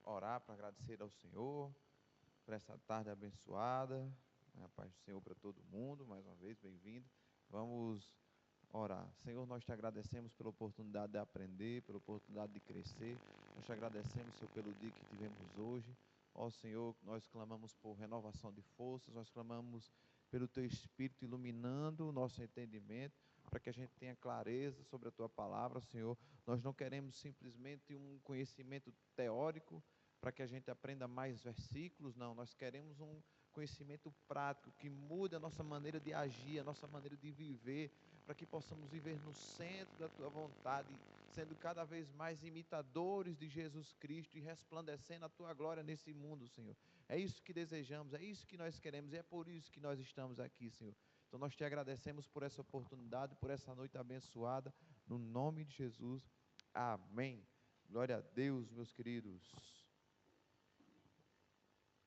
orar para agradecer ao Senhor por essa tarde abençoada. A paz do Senhor para todo mundo, mais uma vez, bem-vindo. Vamos orar. Senhor, nós te agradecemos pela oportunidade de aprender, pela oportunidade de crescer. Nós te agradecemos, Senhor, pelo dia que tivemos hoje. Ó Senhor, nós clamamos por renovação de forças, nós clamamos pelo Teu Espírito iluminando o nosso entendimento, para que a gente tenha clareza sobre a Tua palavra, Senhor. Nós não queremos simplesmente um conhecimento teórico, para que a gente aprenda mais versículos, não. Nós queremos um conhecimento prático, que mude a nossa maneira de agir, a nossa maneira de viver, para que possamos viver no centro da Tua vontade, sendo cada vez mais imitadores de Jesus Cristo e resplandecendo a Tua glória nesse mundo, Senhor. É isso que desejamos, é isso que nós queremos e é por isso que nós estamos aqui, Senhor. Então nós te agradecemos por essa oportunidade, por essa noite abençoada, no nome de Jesus. Amém. Glória a Deus, meus queridos.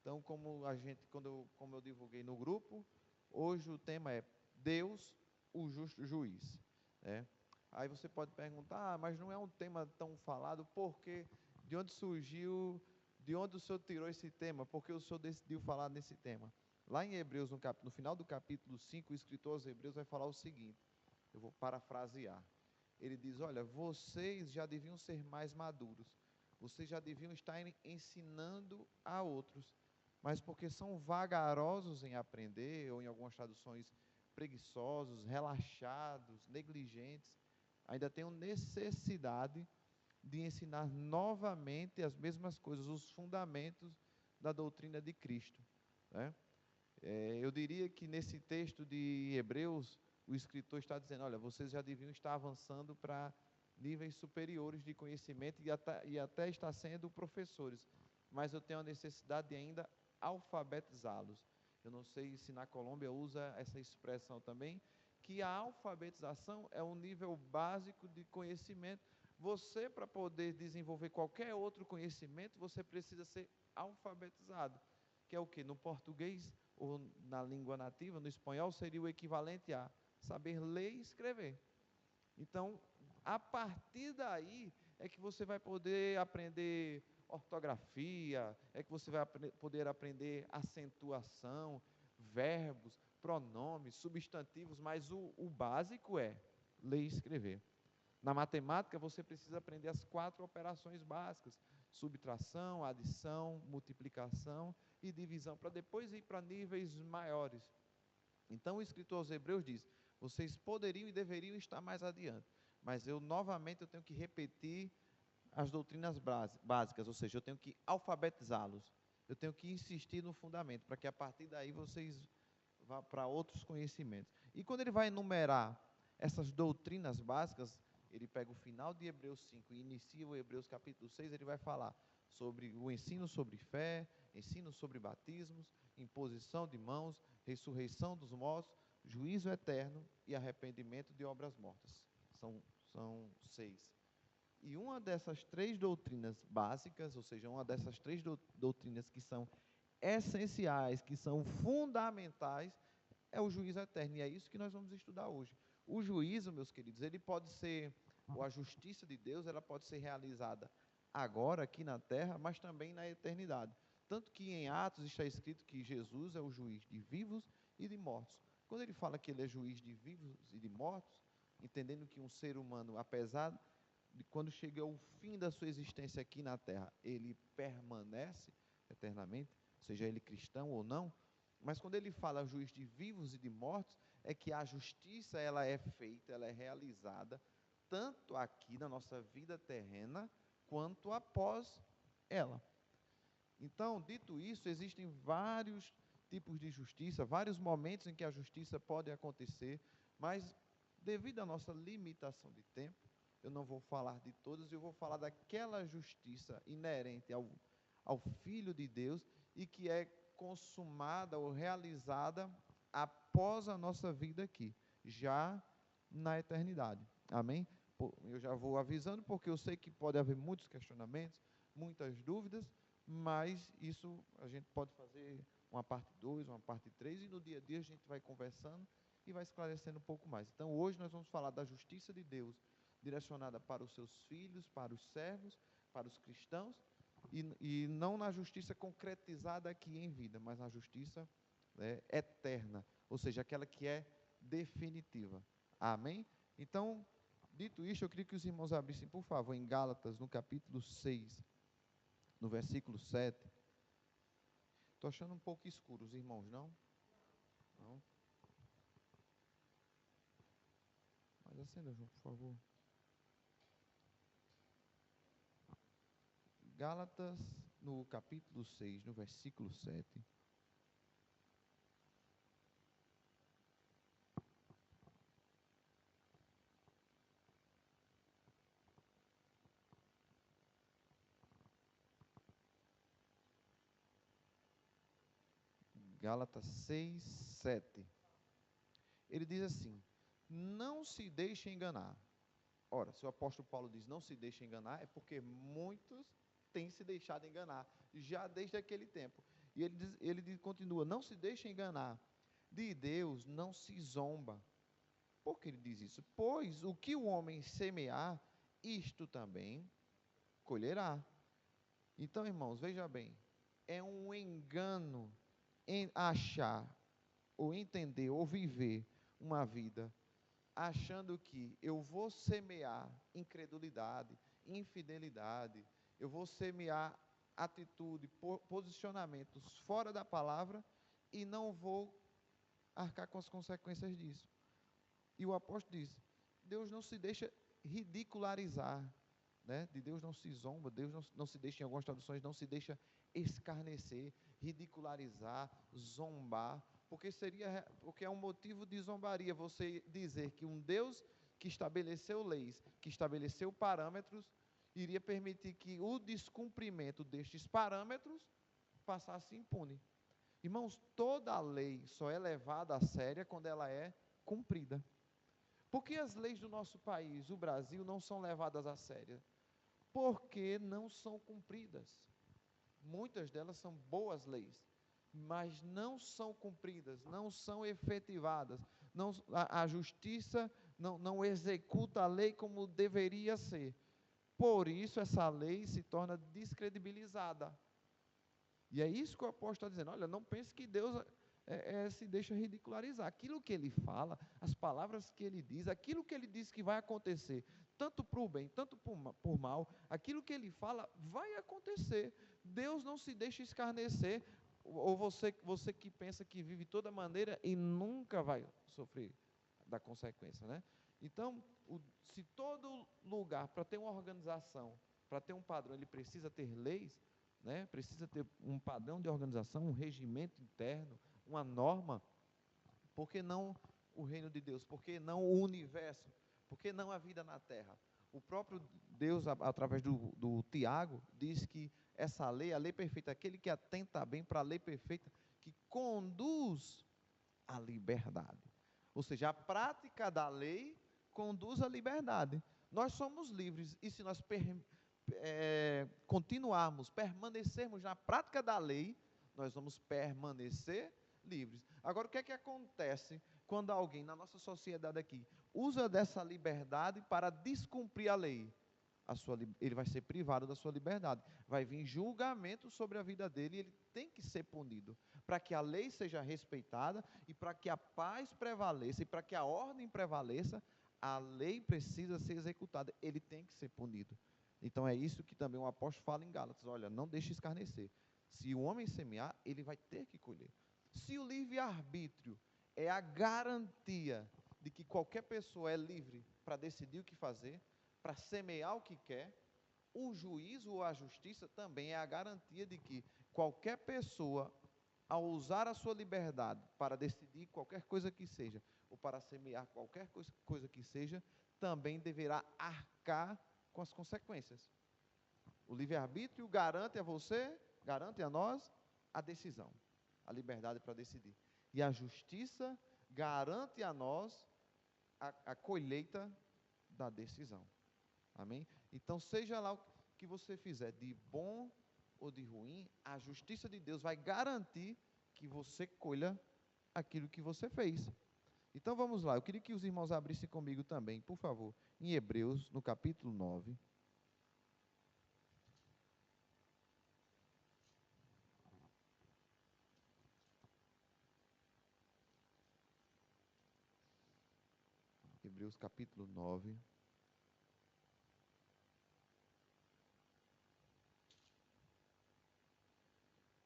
Então, como eu divulguei no grupo, hoje o tema é Deus, o justo juiz, né? Aí você pode perguntar, mas não é um tema tão falado, porque de onde surgiu, de onde o senhor tirou esse tema? Porque o senhor decidiu falar nesse tema? Lá em Hebreus, no final do capítulo 5, o escritor aos Hebreus vai falar o seguinte, eu vou parafrasear. Ele diz, olha, vocês já deviam ser mais maduros, vocês já deviam estar ensinando a outros, mas porque são vagarosos em aprender, ou em algumas traduções, preguiçosos, relaxados, negligentes, ainda tenham necessidade de ensinar novamente as mesmas coisas, os fundamentos da doutrina de Cristo, né? Eu diria que nesse texto de Hebreus, o escritor está dizendo, olha, vocês já deviam estar avançando para níveis superiores de conhecimento e até estar sendo professores, mas eu tenho a necessidade de ainda alfabetizá-los. Eu não sei se na Colômbia usa essa expressão também, que a alfabetização é um nível básico de conhecimento. Você, para poder desenvolver qualquer outro conhecimento, você precisa ser alfabetizado, que é o quê? No português, ou na língua nativa, no espanhol, seria o equivalente a saber ler e escrever. Então, a partir daí, é que você vai poder aprender ortografia, é que você vai poder aprender acentuação, verbos, pronomes, substantivos, mas o básico é ler e escrever. Na matemática, você precisa aprender as 4 operações básicas, subtração, adição, multiplicação e divisão, para depois ir para níveis maiores. Então, o escritor aos Hebreus diz, vocês poderiam e deveriam estar mais adiante, mas novamente eu tenho que repetir as doutrinas básicas, ou seja, eu tenho que alfabetizá-los, eu tenho que insistir no fundamento, para que a partir daí vocês vá para outros conhecimentos. E quando ele vai enumerar essas doutrinas básicas, ele pega o final de Hebreus 5 e inicia o Hebreus capítulo 6, ele vai falar sobre o ensino sobre fé, ensino sobre batismos, imposição de mãos, ressurreição dos mortos, juízo eterno e arrependimento de obras mortas. São 6. E uma dessas 3 doutrinas básicas, ou seja, uma dessas 3 doutrinas que são essenciais, que são fundamentais, é o juízo eterno, e é isso que nós vamos estudar hoje. O juízo, meus queridos, ele pode ser, ou a justiça de Deus, ela pode ser realizada agora, aqui na terra, mas também na eternidade. Tanto que em Atos está escrito que Jesus é o juiz de vivos e de mortos. Quando ele fala que ele é juiz de vivos e de mortos, entendendo que um ser humano, apesar de quando chega ao fim da sua existência aqui na terra, ele permanece eternamente, seja ele cristão ou não, mas quando ele fala juiz de vivos e de mortos, é que a justiça ela é feita, ela é realizada, tanto aqui na nossa vida terrena, quanto após ela. Então, dito isso, existem vários tipos de justiça, vários momentos em que a justiça pode acontecer, mas devido à nossa limitação de tempo, eu não vou falar de todas, eu vou falar daquela justiça inerente ao Filho de Deus e que é consumada ou realizada após a nossa vida aqui, já na eternidade. Amém? Eu já vou avisando, porque eu sei que pode haver muitos questionamentos, muitas dúvidas, mas isso a gente pode fazer uma parte 2, uma parte 3, e no dia a dia a gente vai conversando e vai esclarecendo um pouco mais. Então, hoje nós vamos falar da justiça de Deus, direcionada para os seus filhos, para os servos, para os cristãos, e não na justiça concretizada aqui em vida, mas na justiça, né, eterna, ou seja, aquela que é definitiva. Amém? Então, dito isto, eu queria que os irmãos abrissem, por favor, em Gálatas, no capítulo 6, no versículo 7. Estou achando um pouco escuro, os irmãos, não? Não? Mas acenda, João, por favor. Gálatas, no capítulo 6, no versículo 7. Gálatas 6, 7. Ele diz assim: não se deixe enganar. Ora, se o apóstolo Paulo diz não se deixe enganar, é porque muitos têm se deixado enganar, já desde aquele tempo. E ele continua: não se deixe enganar, de Deus não se zomba. Por que ele diz isso? Pois o que o homem semear, isto também colherá. Então, irmãos, veja bem, é um engano em achar, ou entender, ou viver uma vida achando que eu vou semear incredulidade, infidelidade, eu vou semear atitude, posicionamentos fora da palavra e não vou arcar com as consequências disso. E o apóstolo diz: Deus não se deixa ridicularizar, né? De Deus não se zomba, Deus não se deixa, em algumas traduções, não se deixa escarnecer, ridicularizar, zombar, porque é um motivo de zombaria você dizer que um Deus que estabeleceu leis, que estabeleceu parâmetros, iria permitir que o descumprimento destes parâmetros passasse impune. Irmãos, toda a lei só é levada a sério quando ela é cumprida. Por que as leis do nosso país, o Brasil, não são levadas a sério? Porque não são cumpridas. Muitas delas são boas leis, mas não são cumpridas, não são efetivadas. A justiça não executa a lei como deveria ser. Por isso, essa lei se torna descredibilizada. E é isso que o apóstolo está dizendo. Olha, não pense que Deus se deixa ridicularizar. Aquilo que ele fala, as palavras que ele diz que vai acontecer, tanto para o bem, tanto por mal, aquilo que ele fala vai acontecer. Deus não se deixa escarnecer, ou você que pensa que vive de toda maneira e nunca vai sofrer da consequência, né? Então, se todo lugar, para ter uma organização, para ter um padrão, ele precisa ter leis, né? Precisa ter um padrão de organização, um regimento interno, uma norma. Por que não o reino de Deus? Por que não o universo? Por que não a vida na terra? O próprio Deus, através do Tiago, diz que essa lei, a lei perfeita, aquele que atenta bem para a lei perfeita, que conduz à liberdade. Ou seja, a prática da lei conduz à liberdade. Nós somos livres, e se nós continuarmos, permanecermos na prática da lei, nós vamos permanecer livres. Agora, o que é que acontece quando alguém, na nossa sociedade aqui, usa dessa liberdade para descumprir a lei? Ele vai ser privado da sua liberdade. Vai vir julgamento sobre a vida dele e ele tem que ser punido. Para que a lei seja respeitada e para que a paz prevaleça e para que a ordem prevaleça, a lei precisa ser executada. Ele tem que ser punido. Então é isso que também o apóstolo fala em Gálatas. Olha, não deixe escarnecer. Se o homem semear, ele vai ter que colher. Se o livre-arbítrio é a garantia de que qualquer pessoa é livre para decidir o que fazer, para semear o que quer, o juízo ou a justiça também é a garantia de que qualquer pessoa, ao usar a sua liberdade para decidir qualquer coisa que seja, ou para semear qualquer coisa que seja, também deverá arcar com as consequências. O livre-arbítrio garante a você, garante a nós, a decisão, a liberdade para decidir. E a justiça garante a nós a colheita da decisão. Amém? Então, seja lá o que você fizer, de bom ou de ruim, a justiça de Deus vai garantir que você colha aquilo que você fez. Então, vamos lá. Eu queria que os irmãos abrissem comigo também, por favor, em Hebreus, no capítulo 9. Hebreus capítulo 9.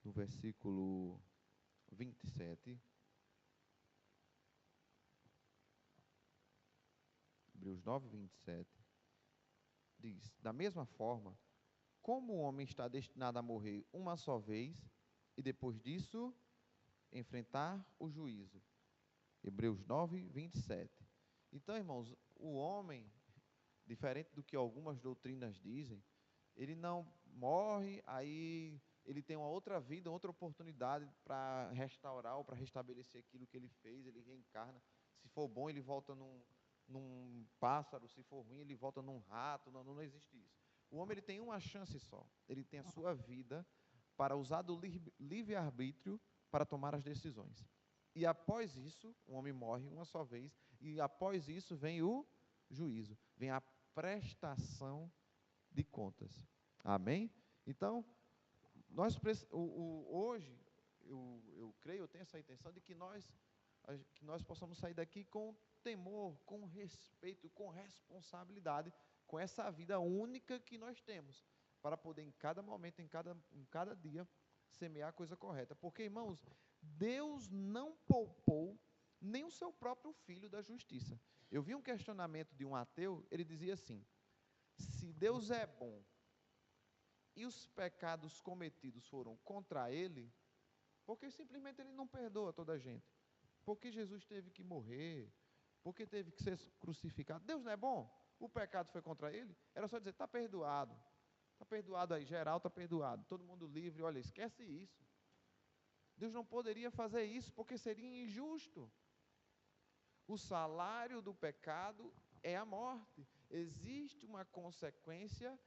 No versículo 27. Hebreus 9, 27. Diz: da mesma forma, como o homem está destinado a morrer uma só vez, e depois disso, enfrentar o juízo. Hebreus 9, 27. Então, irmãos, o homem, diferente do que algumas doutrinas dizem, ele não morre, aí ele tem uma outra vida, outra oportunidade para restaurar ou para restabelecer aquilo que ele fez, ele reencarna. Se for bom, ele volta num pássaro, se for ruim, ele volta num rato. Não existe isso. O homem, ele tem uma chance só. Ele tem a sua vida para usar do livre-arbítrio para tomar as decisões. E após isso, o homem morre uma só vez, e após isso vem o juízo, vem a prestação de contas. Amém? Então, hoje, eu creio, eu tenho essa intenção de que nós possamos sair daqui com temor, com respeito, com responsabilidade, com essa vida única que nós temos, para poder em cada momento, em cada dia, semear a coisa correta. Porque, irmãos, Deus não poupou nem o seu próprio filho da justiça. Eu vi um questionamento de um ateu, ele dizia assim: se Deus é bom e os pecados cometidos foram contra ele, por que simplesmente ele não perdoa toda a gente? Por que Jesus teve que morrer? Por que teve que ser crucificado? Deus não é bom? O pecado foi contra ele? Era só dizer: está perdoado. Está perdoado aí, geral está perdoado. Todo mundo livre, olha, esquece isso. Deus não poderia fazer isso porque seria injusto. O salário do pecado é a morte. Existe uma consequência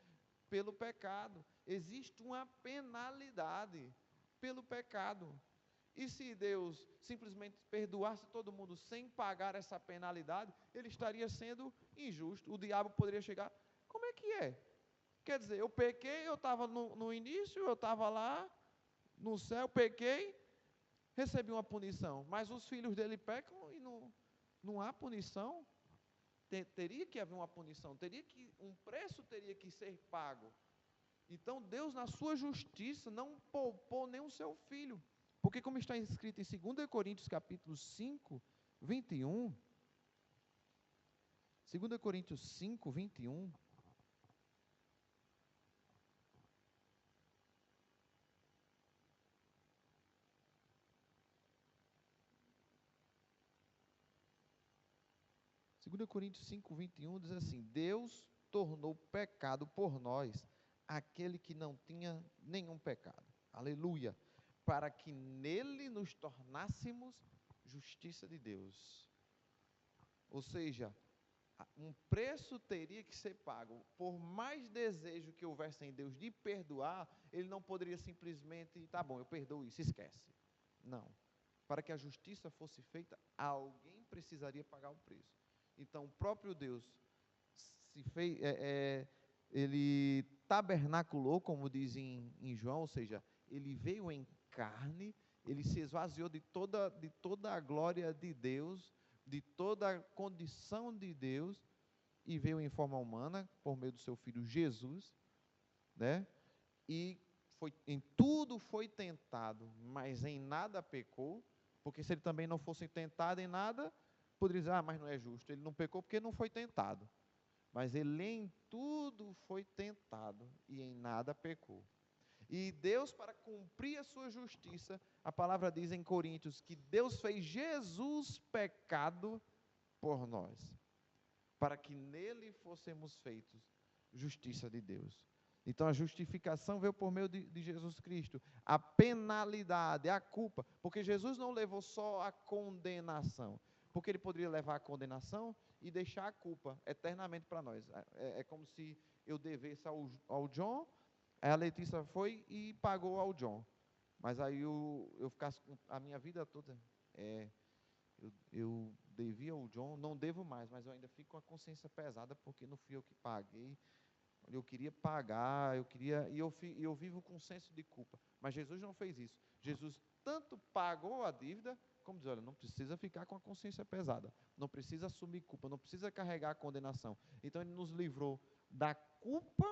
pelo pecado. Existe uma penalidade pelo pecado. E se Deus simplesmente perdoasse todo mundo sem pagar essa penalidade, ele estaria sendo injusto. O diabo poderia chegar: como é que é? Quer dizer, eu pequei, eu estava no início, eu estava lá no céu, pequei, recebi uma punição, mas os filhos dele pecam e não há punição. Teria que haver uma punição, um preço teria que ser pago. Então Deus, na sua justiça, não poupou nem o seu filho, porque como está escrito em 2 Coríntios capítulo 5, 21, 2 Coríntios 5, 21, Segundo Coríntios 5, 21 diz assim: Deus tornou pecado por nós aquele que não tinha nenhum pecado. Aleluia! Para que nele nos tornássemos justiça de Deus. Ou seja, um preço teria que ser pago. Por mais desejo que houvesse em Deus de perdoar, ele não poderia simplesmente: tá bom, eu perdoo isso, esquece. Não. Para que a justiça fosse feita, alguém precisaria pagar o preço. Então, o próprio Deus ele tabernaculou, como diz em João, ou seja, ele veio em carne, ele se esvaziou de toda a glória de Deus, de toda a condição de Deus, e veio em forma humana, por meio do seu Filho Jesus, né? E em tudo foi tentado, mas em nada pecou, porque se ele também não fosse tentado em nada, poderia dizer: mas não é justo, ele não pecou porque não foi tentado. Mas ele em tudo foi tentado e em nada pecou. E Deus, para cumprir a sua justiça, a palavra diz em Coríntios que Deus fez Jesus pecado por nós, para que nele fôssemos feitos justiça de Deus. Então a justificação veio por meio de Jesus Cristo. A penalidade, a culpa, porque Jesus não levou só a condenação, porque ele poderia levar a condenação e deixar a culpa eternamente para nós. É como se eu devesse ao John, aí a Letícia foi e pagou ao John, mas aí eu ficasse com a minha vida toda, eu devia ao John, não devo mais, mas eu ainda fico com a consciência pesada, porque não fui eu que paguei. Eu queria pagar, eu vivo com um senso de culpa. Mas Jesus não fez isso. Jesus tanto pagou a dívida, como dizer, olha, não precisa ficar com a consciência pesada, não precisa assumir culpa, não precisa carregar a condenação. Então ele nos livrou da culpa,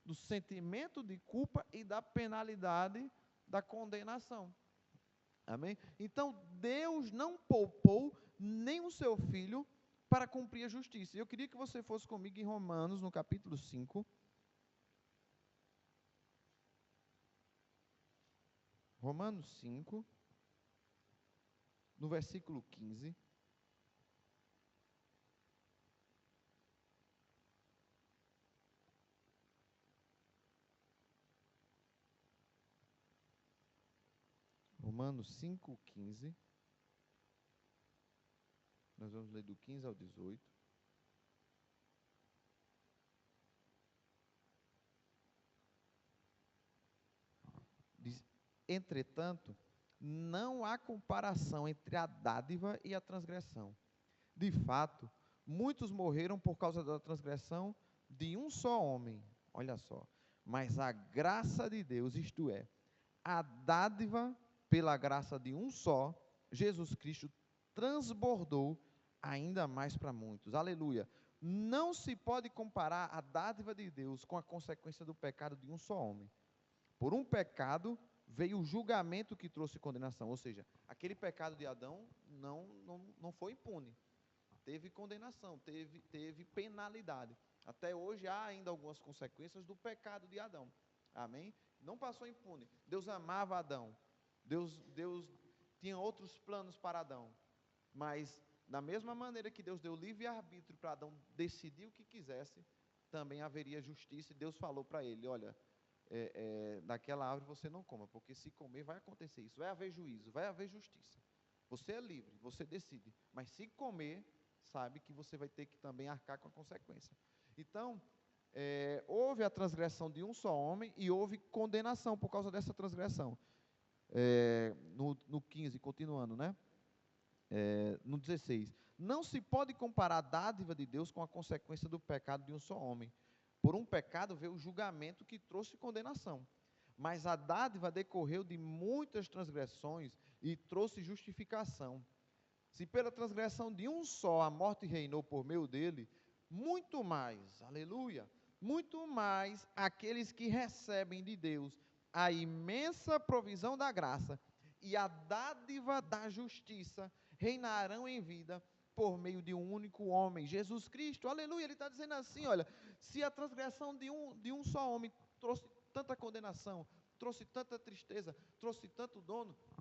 do sentimento de culpa e da penalidade da condenação. Amém? Então Deus não poupou nem o seu filho para cumprir a justiça. Eu queria que você fosse comigo em Romanos, no capítulo 5. Romanos 5, no versículo 15. Romanos 5, 15. Nós vamos ler do 15 ao 18. Diz, entretanto, não há comparação entre a dádiva e a transgressão. De fato, muitos morreram por causa da transgressão de um só homem. Olha só. Mas a graça de Deus, isto é, a dádiva pela graça de um só, Jesus Cristo, transbordou ainda mais para muitos. Aleluia. Não se pode comparar a dádiva de Deus com a consequência do pecado de um só homem. Por um pecado veio o julgamento que trouxe condenação. Ou seja, aquele pecado de Adão não foi impune. Teve condenação, teve penalidade. Até hoje há ainda algumas consequências do pecado de Adão. Amém? Não passou impune. Deus amava Adão. Deus tinha outros planos para Adão. Mas, da mesma maneira que Deus deu livre-arbítrio para Adão decidir o que quisesse, também haveria justiça. E Deus falou para ele, olha, daquela árvore você não coma, porque se comer vai acontecer isso. Vai haver juízo, vai haver justiça. Você é livre, você decide. Mas se comer, sabe que você vai ter que também arcar com a consequência. Então, houve a transgressão de um só homem e houve condenação por causa dessa transgressão. No 15, continuando, né? No 16. Não se pode comparar a dádiva de Deus com a consequência do pecado de um só homem. Por um pecado veio o julgamento que trouxe condenação. Mas a dádiva decorreu de muitas transgressões e trouxe justificação. Se pela transgressão de um só a morte reinou por meio dele, muito mais, aleluia, muito mais aqueles que recebem de Deus a imensa provisão da graça e a dádiva da justiça reinarão em vida por meio de um único homem, Jesus Cristo, aleluia. Ele está dizendo assim, olha, se a transgressão de um só homem trouxe tanta condenação, trouxe tanta tristeza, trouxe tanto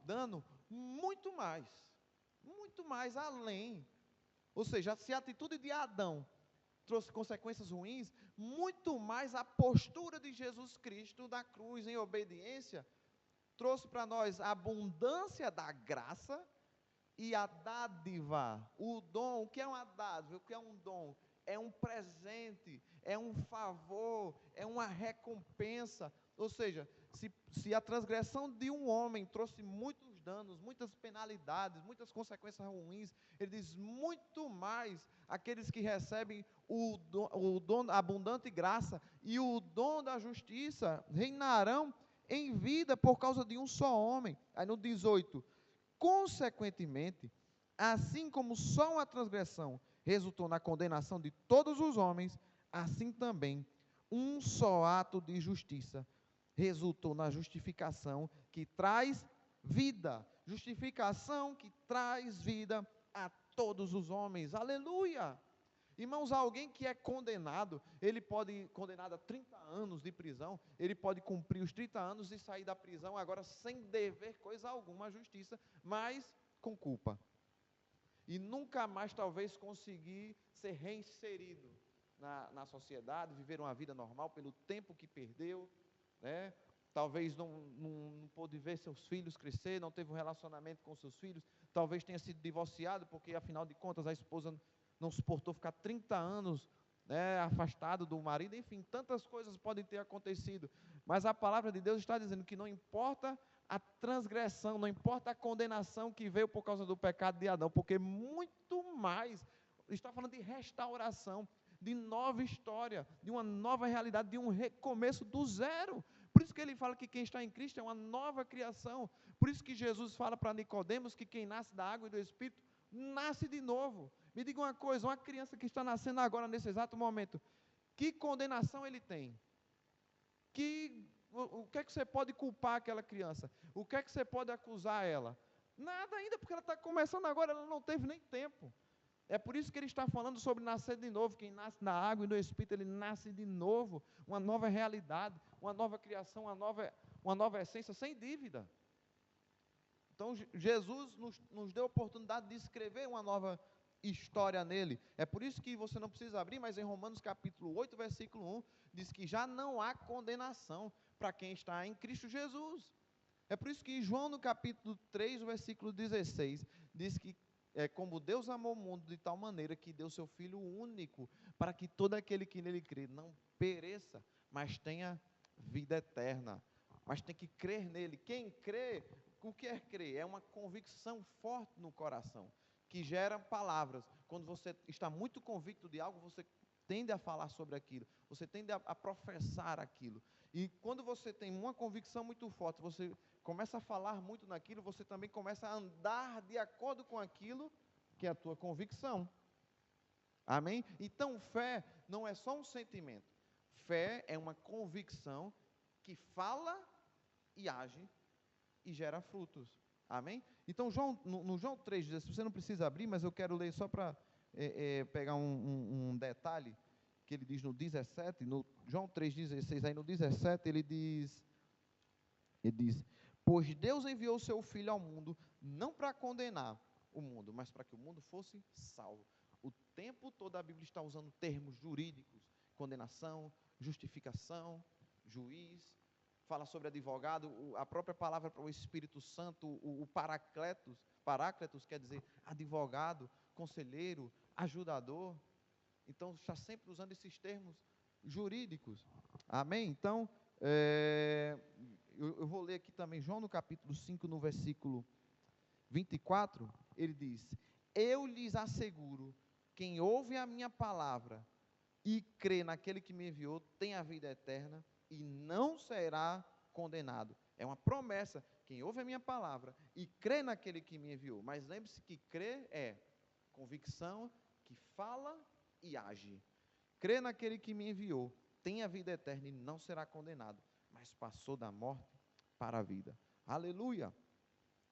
dano, muito mais além. Ou seja, se a atitude de Adão trouxe consequências ruins, muito mais a postura de Jesus Cristo da cruz em obediência trouxe para nós a abundância da graça e a dádiva, o dom. O que é uma dádiva? O que é um dom? É um presente, é um favor, é uma recompensa. Ou seja, se a transgressão de um homem trouxe muitos danos, muitas penalidades, muitas consequências ruins, ele diz, muito mais aqueles que recebem o dom, a abundante graça e o dom da justiça reinarão em vida por causa de um só homem. Aí no 18, consequentemente, assim como só uma transgressão resultou na condenação de todos os homens, assim também um só ato de justiça resultou na justificação que traz vida. Justificação que traz vida a todos os homens. Aleluia! Irmãos, alguém que é condenado, ele pode, condenado a 30 anos de prisão, ele pode cumprir os 30 anos e sair da prisão agora sem dever coisa alguma à justiça, mas com culpa. E nunca mais talvez conseguir ser reinserido na sociedade, viver uma vida normal pelo tempo que perdeu, né? Talvez não pôde ver seus filhos crescer, não teve um relacionamento com seus filhos, talvez tenha sido divorciado, porque afinal de contas a esposa não suportou ficar 30 anos, né, afastado do marido. Enfim, tantas coisas podem ter acontecido, mas a palavra de Deus está dizendo que não importa a transgressão, não importa a condenação que veio por causa do pecado de Adão, porque muito mais, está falando de restauração, de nova história, de uma nova realidade, de um recomeço do zero, Por isso que ele fala que quem está em Cristo é uma nova criação. Por isso que Jesus fala para Nicodemos que quem nasce da água e do Espírito nasce de novo. Me diga uma coisa, uma criança que está nascendo agora, nesse exato momento, que condenação ele tem? O que é que você pode culpar aquela criança? O que é que você pode acusar ela? Nada ainda, porque ela está começando agora, ela não teve nem tempo. É por isso que ele está falando sobre nascer de novo. Quem nasce na água e no Espírito, ele nasce de novo, uma nova realidade, uma nova criação, uma nova essência, sem dívida. Então, Jesus nos deu a oportunidade de escrever uma nova história nele. É por isso que você não precisa abrir, mas em Romanos capítulo 8, versículo 1, diz que já não há condenação para quem está em Cristo Jesus. É por isso que João, no capítulo 3, versículo 16, diz que como Deus amou o mundo de tal maneira que deu seu Filho único, para que todo aquele que nele crê não pereça, mas tenha vida eterna. Mas tem que crer nele. Quem crê, o que é crer? É uma convicção forte no coração, que gera palavras. Quando você está muito convicto de algo, você tende a falar sobre aquilo, você tende a professar aquilo. E quando você tem uma convicção muito forte, você começa a falar muito naquilo, você também começa a andar de acordo com aquilo que é a tua convicção. Amém? Então, fé não é só um sentimento. Fé é uma convicção que fala e age e gera frutos. Amém? Então, no João 3,16, você não precisa abrir, mas eu quero ler só para pegar um detalhe, que ele diz no 17, no João 3,16, aí no 17, ele diz, pois Deus enviou o seu Filho ao mundo, não para condenar o mundo, mas para que o mundo fosse salvo. O tempo todo a Bíblia está usando termos jurídicos, condenação, justificação, juiz, fala sobre advogado, a própria palavra para o Espírito Santo, o parácletos quer dizer advogado, conselheiro, ajudador. Então, está sempre usando esses termos jurídicos. Amém? Então, eu vou ler aqui também, João no capítulo 5, no versículo 24, ele diz, eu lhes asseguro, quem ouve a minha palavra e crê naquele que me enviou, tem a vida eterna e não será condenado. É uma promessa, quem ouve a minha palavra e crê naquele que me enviou. Mas lembre-se que crer é convicção que fala e age. Crê naquele que me enviou, tem a vida eterna e não será condenado, mas passou da morte para a vida. Aleluia!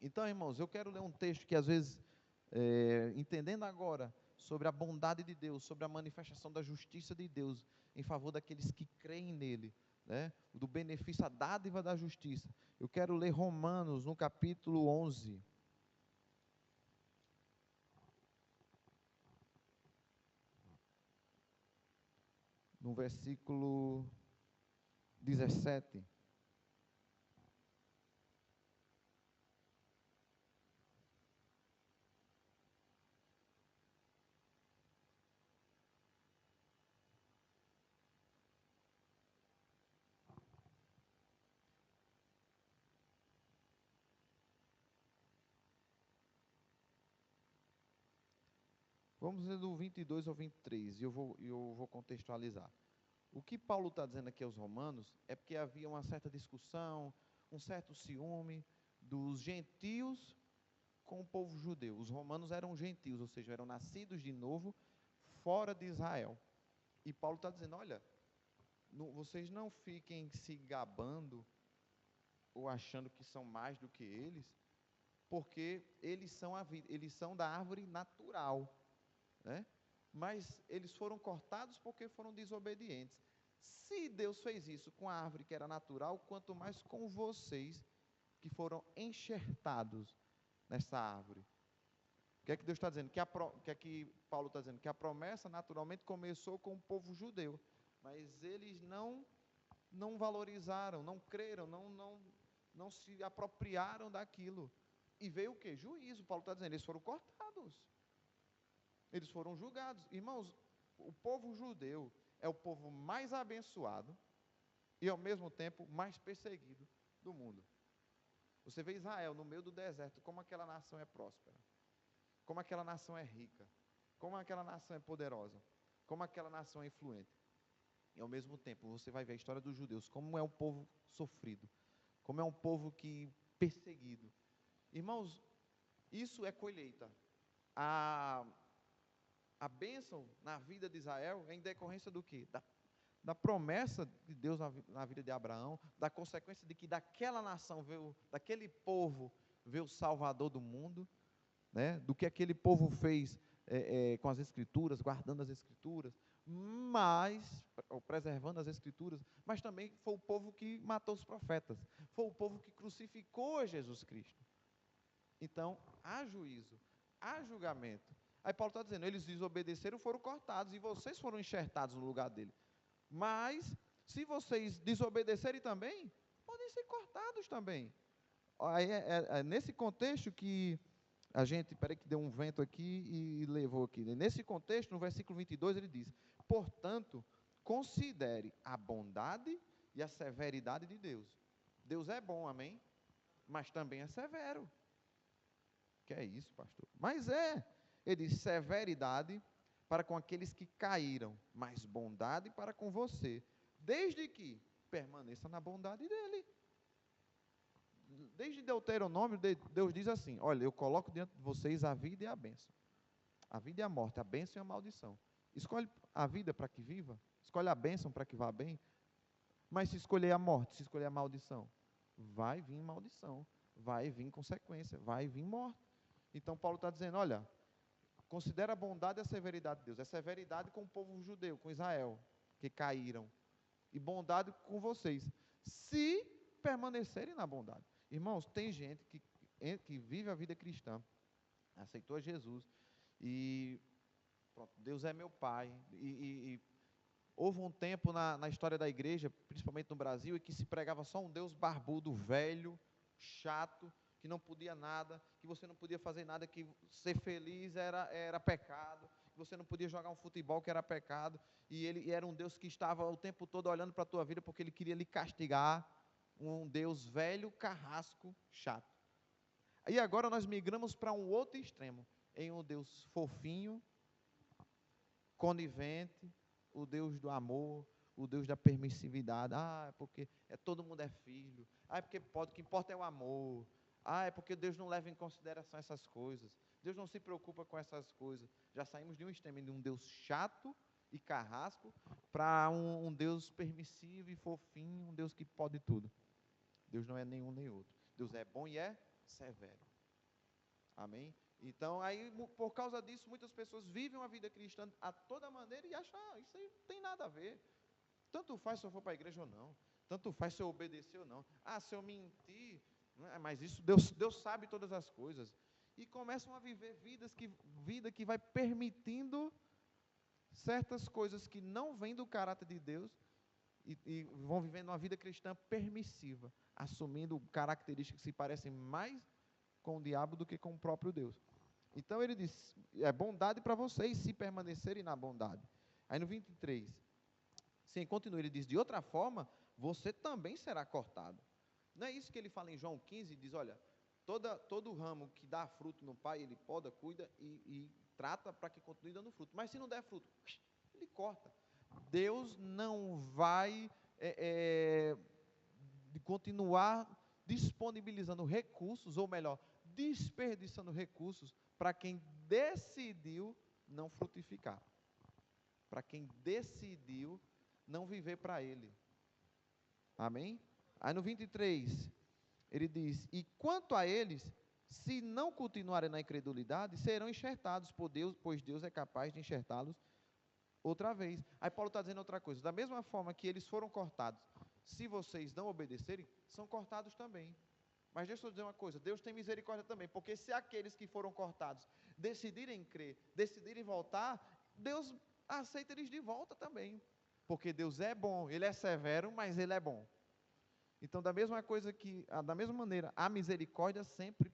Então, irmãos, eu quero ler um texto que às vezes, entendendo agora sobre a bondade de Deus, sobre a manifestação da justiça de Deus em favor daqueles que creem nele, né, do benefício, a dádiva da justiça. Eu quero ler Romanos no capítulo 11. No versículo 17. Vamos ler do 22 ao 23, e eu vou contextualizar. O que Paulo está dizendo aqui aos romanos é porque havia uma certa discussão, um certo ciúme dos gentios com o povo judeu. Os romanos eram gentios, ou seja, eram nascidos de novo fora de Israel. E Paulo está dizendo, olha, vocês não fiquem se gabando ou achando que são mais do que eles, porque eles são a vida, eles são da árvore natural, né? Mas eles foram cortados porque foram desobedientes. Se Deus fez isso com a árvore que era natural, quanto mais com vocês que foram enxertados nessa árvore. O que é que Deus está dizendo? O que é que Paulo está dizendo? Que a promessa naturalmente começou com o povo judeu, mas eles não valorizaram, não creram, não se apropriaram daquilo. E veio o quê? Juízo. Paulo está dizendo, eles foram cortados. Eles foram julgados. Irmãos, o povo judeu é o povo mais abençoado e, ao mesmo tempo, mais perseguido do mundo. Você vê Israel no meio do deserto, como aquela nação é próspera, como aquela nação é rica, como aquela nação é poderosa, como aquela nação é influente. E ao mesmo tempo, você vai ver a história dos judeus, como é um povo sofrido, como é um povo que perseguido. Irmãos, isso é colheita. A, a bênção na vida de Israel é em decorrência do quê? Da promessa de Deus na vida de Abraão, da consequência de que daquela nação veio, daquele povo veio o Salvador do mundo, né? Do que aquele povo fez com as Escrituras, guardando as Escrituras, ou preservando as Escrituras, mas também foi o povo que matou os profetas, foi o povo que crucificou Jesus Cristo. Então, há juízo, há julgamento. Aí Paulo está dizendo, eles desobedeceram, foram cortados, e vocês foram enxertados no lugar dele. Mas, se vocês desobedecerem também, podem ser cortados também. Aí é nesse contexto que a gente, peraí que deu um vento aqui e levou aqui. Nesse contexto, no versículo 22, ele diz, portanto, considere a bondade e a severidade de Deus. Deus é bom, amém? Mas também é severo. Que é isso, pastor? Mas ele diz, severidade para com aqueles que caíram, mas bondade para com você, desde que permaneça na bondade dele. Desde Deuteronômio, Deus diz assim, olha, eu coloco diante de vocês a vida e a bênção, a vida e a morte, a bênção e a maldição. Escolhe a vida para que viva, escolhe a bênção para que vá bem, mas se escolher a morte, se escolher a maldição, vai vir maldição, vai vir consequência, vai vir morte. Então Paulo está dizendo, olha, considera a bondade e a severidade de Deus. É severidade com o povo judeu, com Israel, que caíram, e bondade com vocês, se permanecerem na bondade. Irmãos, tem gente que vive a vida cristã, aceitou Jesus, e pronto, Deus é meu pai, e houve um tempo na história da igreja, principalmente no Brasil, em que se pregava só um Deus barbudo, velho, chato, que não podia nada, que você não podia fazer nada, que ser feliz era pecado, que você não podia jogar um futebol, que era pecado, e ele era um Deus que estava o tempo todo olhando para a tua vida, porque ele queria lhe castigar, um Deus velho, carrasco, chato. E agora nós migramos para um outro extremo, em um Deus fofinho, conivente, o Deus do amor, o Deus da permissividade. É porque todo mundo é filho, é porque pode, o que importa é o amor, é porque Deus não leva em consideração essas coisas, Deus não se preocupa com essas coisas. Já saímos de um extremo, de um Deus chato e carrasco, para um Deus permissivo e fofinho, um Deus que pode tudo. Deus não é nenhum nem outro. Deus é bom e é severo. Amém? Então, aí, por causa disso, muitas pessoas vivem uma vida cristã a toda maneira e acham, isso aí não tem nada a ver. Tanto faz se eu for para a igreja ou não. Tanto faz se eu obedecer ou não. Se eu mentir, mas isso Deus sabe todas as coisas. E começam a viver vida que vai permitindo certas coisas que não vêm do caráter de Deus e vão vivendo uma vida cristã permissiva, assumindo características que se parecem mais com o diabo do que com o próprio Deus. Então ele diz, é bondade para vocês se permanecerem na bondade. Aí no 23, sim, continua, ele diz, de outra forma, você também será cortado. Não é isso que ele fala em João 15, diz, olha, todo ramo que dá fruto no Pai, ele poda, cuida e trata para que continue dando fruto. Mas se não der fruto, ele corta. Deus não vai continuar disponibilizando recursos, ou melhor, desperdiçando recursos para quem decidiu não frutificar, para quem decidiu não viver para Ele. Amém? Aí no 23, ele diz, e quanto a eles, se não continuarem na incredulidade, serão enxertados por Deus, pois Deus é capaz de enxertá-los outra vez. Aí Paulo está dizendo outra coisa, da mesma forma que eles foram cortados, se vocês não obedecerem, são cortados também. Mas deixa eu dizer uma coisa, Deus tem misericórdia também, porque se aqueles que foram cortados decidirem crer, decidirem voltar, Deus aceita eles de volta também, porque Deus é bom, Ele é severo, mas Ele é bom. Então, da mesma maneira, a misericórdia sempre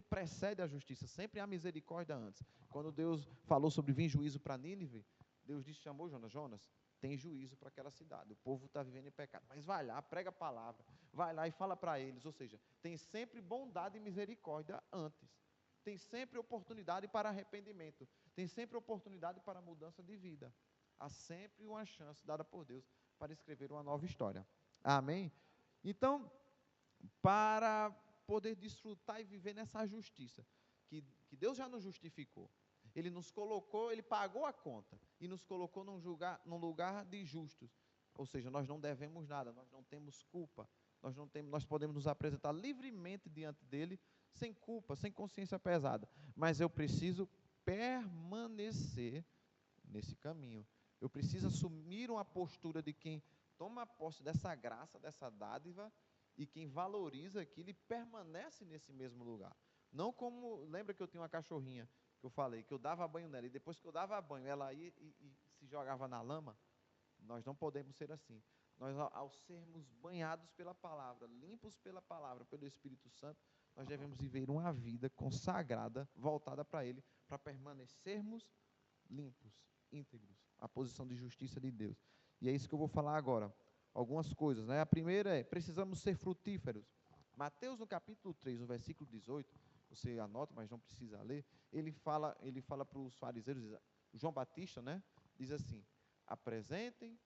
precede a justiça, sempre há misericórdia antes. Quando Deus falou sobre vir juízo para Nínive, Deus disse, chamou Jonas, tem juízo para aquela cidade, o povo está vivendo em pecado, mas vai lá, prega a palavra, vai lá e fala para eles, ou seja, tem sempre bondade e misericórdia antes, tem sempre oportunidade para arrependimento, tem sempre oportunidade para mudança de vida. Há sempre uma chance dada por Deus para escrever uma nova história. Amém? Então, para poder desfrutar e viver nessa justiça, que Deus já nos justificou. Ele nos colocou, Ele pagou a conta e nos colocou num lugar de justos. Ou seja, nós não devemos nada, nós não temos culpa, nós podemos nos apresentar livremente diante dEle, sem culpa, sem consciência pesada. Mas eu preciso permanecer nesse caminho. Eu preciso assumir uma postura de quem toma posse dessa graça, dessa dádiva, e quem valoriza aquilo e permanece nesse mesmo lugar. Não como, lembra que eu tinha uma cachorrinha, que eu falei, que eu dava banho nela, e depois que eu dava banho, ela ia e se jogava na lama. Nós não podemos ser assim. Nós, ao sermos banhados pela palavra, limpos pela palavra, pelo Espírito Santo, nós devemos viver uma vida consagrada, voltada para Ele, para permanecermos limpos, íntegros, a posição de justiça de Deus. E é isso que eu vou falar agora. Algumas coisas, né? A primeira é, precisamos ser frutíferos. Mateus, no capítulo 3, no versículo 18, você anota, mas não precisa ler, ele fala para os fariseus, João Batista, né? Diz assim, apresentem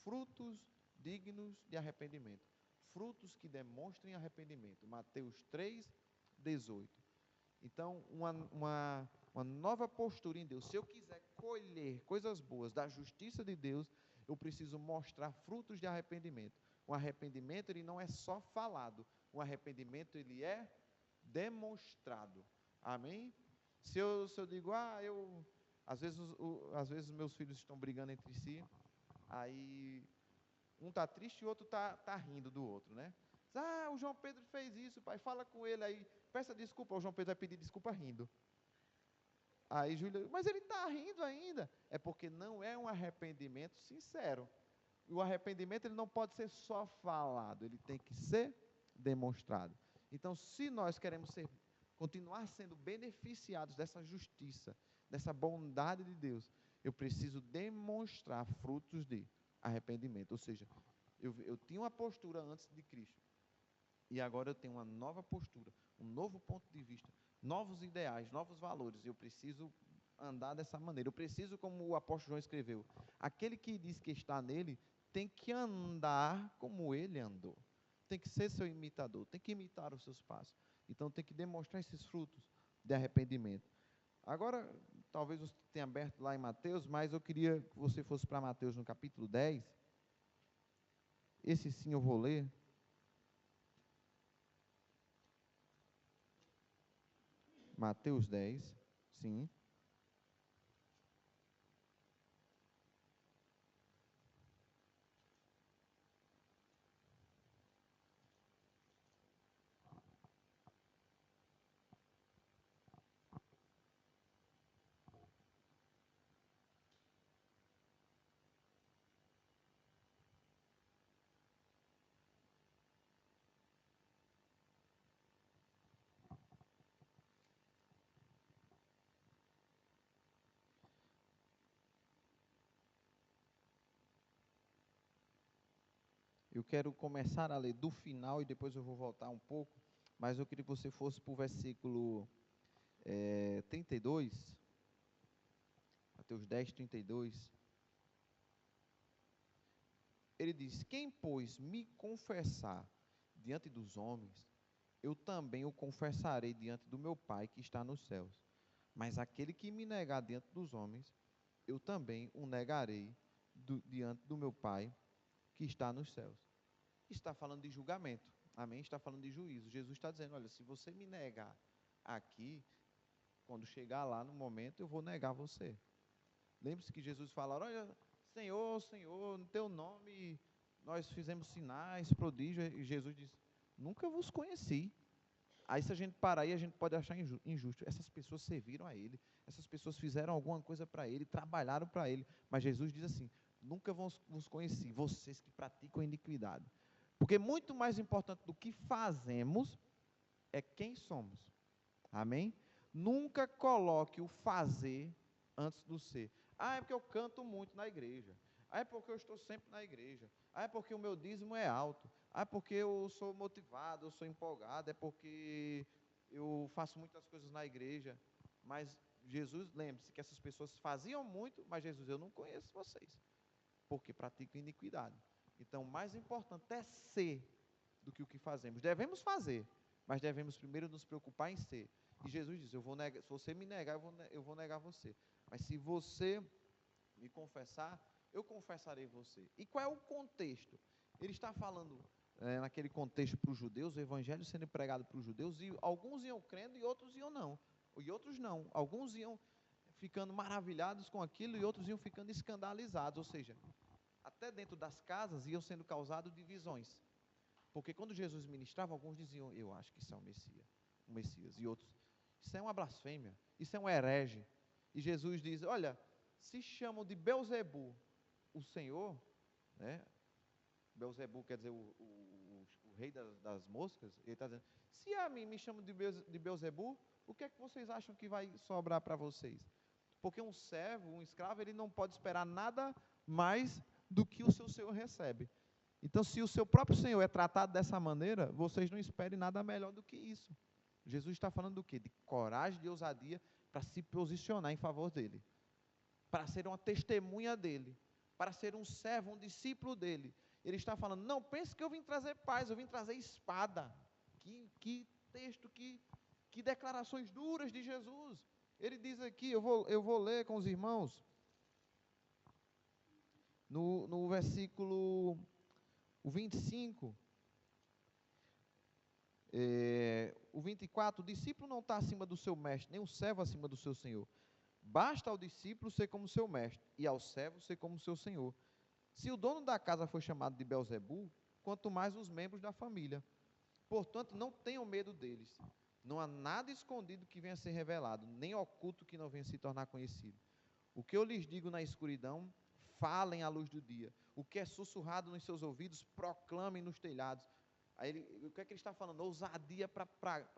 frutos dignos de arrependimento. Frutos que demonstrem arrependimento. Mateus 3, 18. Então, uma nova postura em Deus. Se eu quiser colher coisas boas da justiça de Deus, eu preciso mostrar frutos de arrependimento. Um arrependimento, ele não é só falado. Um arrependimento, ele é demonstrado. Amém? Se eu digo, às vezes meus filhos estão brigando entre si, aí um está triste e o outro tá rindo do outro, né? O João Pedro fez isso, pai, fala com ele aí, peça desculpa. O João Pedro vai pedir desculpa rindo. Aí Júlia, mas ele está rindo ainda. É porque não é um arrependimento sincero. E o arrependimento, ele não pode ser só falado, ele tem que ser demonstrado. Então, se nós queremos continuar sendo beneficiados dessa justiça, dessa bondade de Deus, eu preciso demonstrar frutos de arrependimento. Ou seja, eu tinha uma postura antes de Cristo, e agora eu tenho uma nova postura, um novo ponto de vista, novos ideais, novos valores. Eu preciso andar dessa maneira. Eu preciso, como o apóstolo João escreveu, aquele que diz que está nele tem que andar como ele andou. Tem que ser seu imitador, tem que imitar os seus passos. Então tem que demonstrar esses frutos de arrependimento. Agora, talvez você tenha aberto lá em Mateus, mas eu queria que você fosse para Mateus no capítulo 10. Esse sim eu vou ler. Mateus 10, sim. Eu quero começar a ler do final e depois eu vou voltar um pouco, mas eu queria que você fosse para o versículo 32, Mateus 10, 32. Ele diz, quem, pois, me confessar diante dos homens, eu também o confessarei diante do meu Pai que está nos céus. Mas aquele que me negar diante dos homens, eu também o negarei diante do meu Pai que está nos céus. Está falando de julgamento, amém? Está falando de juízo. Jesus está dizendo, olha, se você me negar aqui, quando chegar lá no momento, eu vou negar você. Lembre-se que Jesus fala, olha, Senhor, Senhor, no teu nome nós fizemos sinais, prodígios, e Jesus diz, nunca vos conheci. Aí se a gente parar aí, a gente pode achar injusto. Essas pessoas serviram a Ele, essas pessoas fizeram alguma coisa para Ele, trabalharam para Ele, mas Jesus diz assim, nunca vos conheci, vocês que praticam iniquidade. Porque muito mais importante do que fazemos é quem somos. Amém? Nunca coloque o fazer antes do ser. É porque eu canto muito na igreja. É porque eu estou sempre na igreja. É porque o meu dízimo é alto. É porque eu sou motivado, eu sou empolgado. É porque eu faço muitas coisas na igreja. Mas Jesus, lembre-se que essas pessoas faziam muito, mas Jesus, eu não conheço vocês, porque praticam iniquidade. Então, o mais importante é ser do que o que fazemos. Devemos fazer, mas devemos primeiro nos preocupar em ser. E Jesus diz, se você me negar, eu vou negar você. Mas se você me confessar, eu confessarei você. E qual é o contexto? Ele está falando, naquele contexto para os judeus, o evangelho sendo pregado para os judeus, e alguns iam crendo e outros iam não. E outros não. Alguns iam ficando maravilhados com aquilo e outros iam ficando escandalizados. Ou seja, até dentro das casas iam sendo causadas divisões. Porque quando Jesus ministrava, alguns diziam, eu acho que isso é o Messias. E outros, isso é uma blasfêmia, isso é um herege. E Jesus diz, olha, se chamam de Belzebu, o Senhor, né? Belzebu quer dizer o rei das moscas. Ele está dizendo, se a mim me chamam de Belzebu, o que é que vocês acham que vai sobrar para vocês? Porque um servo, um escravo, ele não pode esperar nada mais do que o seu senhor recebe. Então, se o seu próprio Senhor é tratado dessa maneira, vocês não esperem nada melhor do que isso. Jesus está falando do quê? De coragem, de ousadia, para se posicionar em favor dele, para ser uma testemunha dele, para ser um servo, um discípulo dele. Ele está falando, não pense que eu vim trazer paz, eu vim trazer espada. Que texto, que declarações duras de Jesus. Ele diz aqui, eu vou ler com os irmãos, no versículo 25, o 24, o discípulo não está acima do seu mestre, nem o servo acima do seu senhor. Basta ao discípulo ser como seu mestre, e ao servo ser como seu senhor. Se o dono da casa foi chamado de Belzebu, quanto mais os membros da família. Portanto, não tenham medo deles. Não há nada escondido que venha a ser revelado, nem oculto que não venha a se tornar conhecido. O que eu lhes digo na escuridão, falem à luz do dia. O que é sussurrado nos seus ouvidos, proclamem nos telhados. Aí o que é que ele está falando? Ousadia para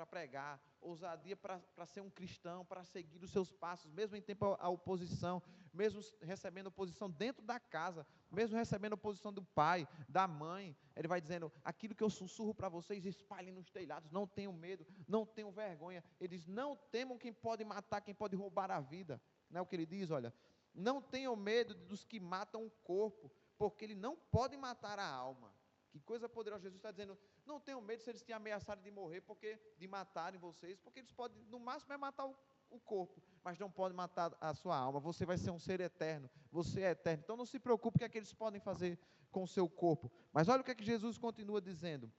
pregar, ousadia para ser um cristão, para seguir os seus passos, mesmo em tempo à oposição, mesmo recebendo oposição dentro da casa, mesmo recebendo oposição do pai, da mãe. Ele vai dizendo, aquilo que eu sussurro para vocês, espalhem nos telhados, não tenham medo, não tenham vergonha. Ele diz, não temam quem pode matar, quem pode roubar a vida. Não é o que ele diz, olha, não tenham medo dos que matam o corpo, porque ele não pode matar a alma. Que coisa poderosa. Jesus está dizendo, não tenham medo se eles te ameaçarem de morrer, de matarem vocês, porque eles podem, no máximo é matar o corpo, mas não podem matar a sua alma. Você vai ser um ser eterno, você é eterno. Então não se preocupe o que é que eles podem fazer com o seu corpo. Mas olha o que é que Jesus continua dizendo,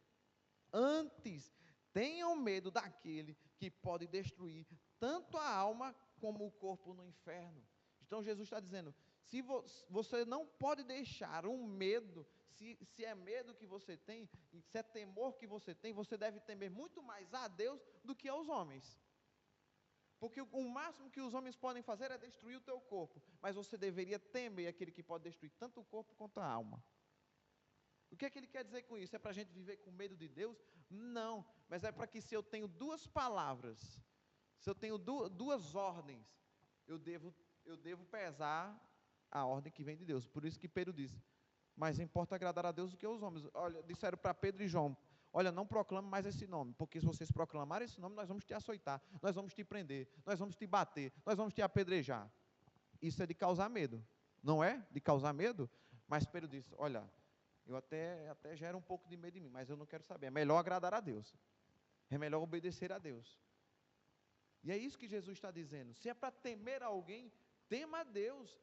antes tenham medo daquele que pode destruir tanto a alma como o corpo no inferno. Então Jesus está dizendo, se você não pode deixar um medo, se é medo que você tem, se é temor que você tem, você deve temer muito mais a Deus do que aos homens. Porque o máximo que os homens podem fazer é destruir o teu corpo, mas você deveria temer aquele que pode destruir tanto o corpo quanto a alma. O que é que ele quer dizer com isso? É para a gente viver com medo de Deus? Não, mas é para que se eu tenho duas palavras, se eu tenho duas ordens, eu devo pesar a ordem que vem de Deus. Por isso que Pedro disse, mas importa agradar a Deus do que aos homens. Olha, disseram para Pedro e João, olha, não proclame mais esse nome, porque se vocês proclamarem esse nome, nós vamos te açoitar, nós vamos te prender, nós vamos te bater, nós vamos te apedrejar. Isso é de causar medo, não é? De causar medo? Mas Pedro disse, olha, eu até gero um pouco de medo em mim, mas eu não quero saber, é melhor agradar a Deus, é melhor obedecer a Deus. E é isso que Jesus está dizendo, se é para temer alguém, tema a Deus.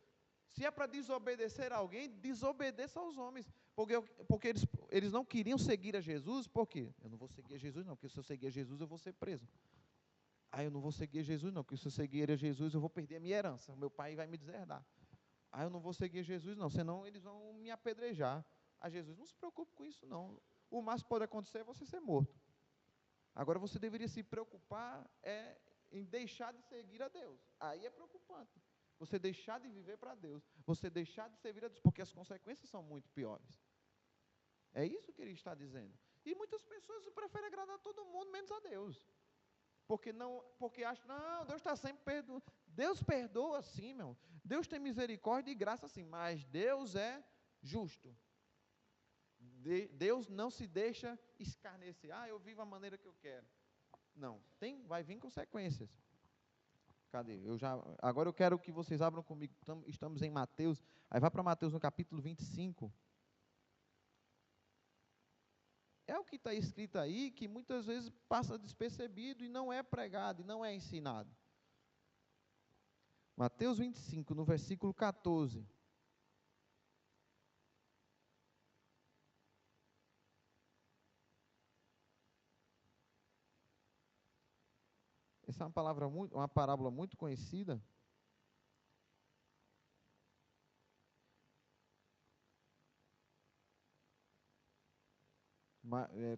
Se é para desobedecer a alguém, desobedeça aos homens, porque eles não queriam seguir a Jesus. Por quê? Eu não vou seguir a Jesus não, porque se eu seguir a Jesus eu vou ser preso. Eu não vou seguir a Jesus não, porque se eu seguir a Jesus eu vou perder a minha herança, o meu pai vai me deserdar. Eu não vou seguir a Jesus não, senão eles vão me apedrejar. A Jesus, não se preocupe com isso não, o máximo que pode acontecer é você ser morto. Agora você deveria se preocupar em deixar de seguir a Deus, aí é preocupante. Você deixar de viver para Deus, você deixar de servir a Deus, porque as consequências são muito piores. É isso que ele está dizendo. E muitas pessoas preferem agradar todo mundo, menos a Deus. Porque acham, não, Deus está sempre perdoando. Deus perdoa sim, meu. Deus tem misericórdia e graça sim, mas Deus é justo. Deus não se deixa escarnecer. Eu vivo a maneira que eu quero. Não, vai vir consequências. Cadê? Agora eu quero que vocês abram comigo. Estamos em Mateus. Aí vai para Mateus no capítulo 25. É o que está escrito aí, que muitas vezes passa despercebido e não é pregado, e não é ensinado. Mateus 25, no versículo 14. Essa é uma parábola muito conhecida.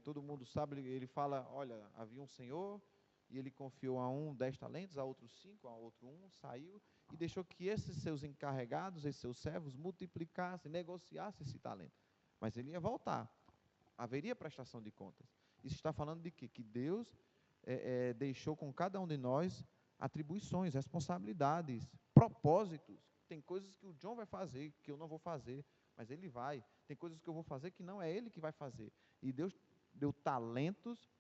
Todo mundo sabe, ele fala, olha, havia um senhor, e ele confiou a um 10 talentos, a outro 5, a outro 1, saiu, e deixou que esses seus encarregados, esses seus servos, multiplicassem, negociassem esse talento. Mas ele ia voltar, haveria prestação de contas. Isso está falando de quê? Que Deus deixou com cada um de nós atribuições, responsabilidades, propósitos. Tem coisas que o John vai fazer, que eu não vou fazer, mas ele vai. Tem coisas que eu vou fazer que não é ele que vai fazer. E Deus deu talentos.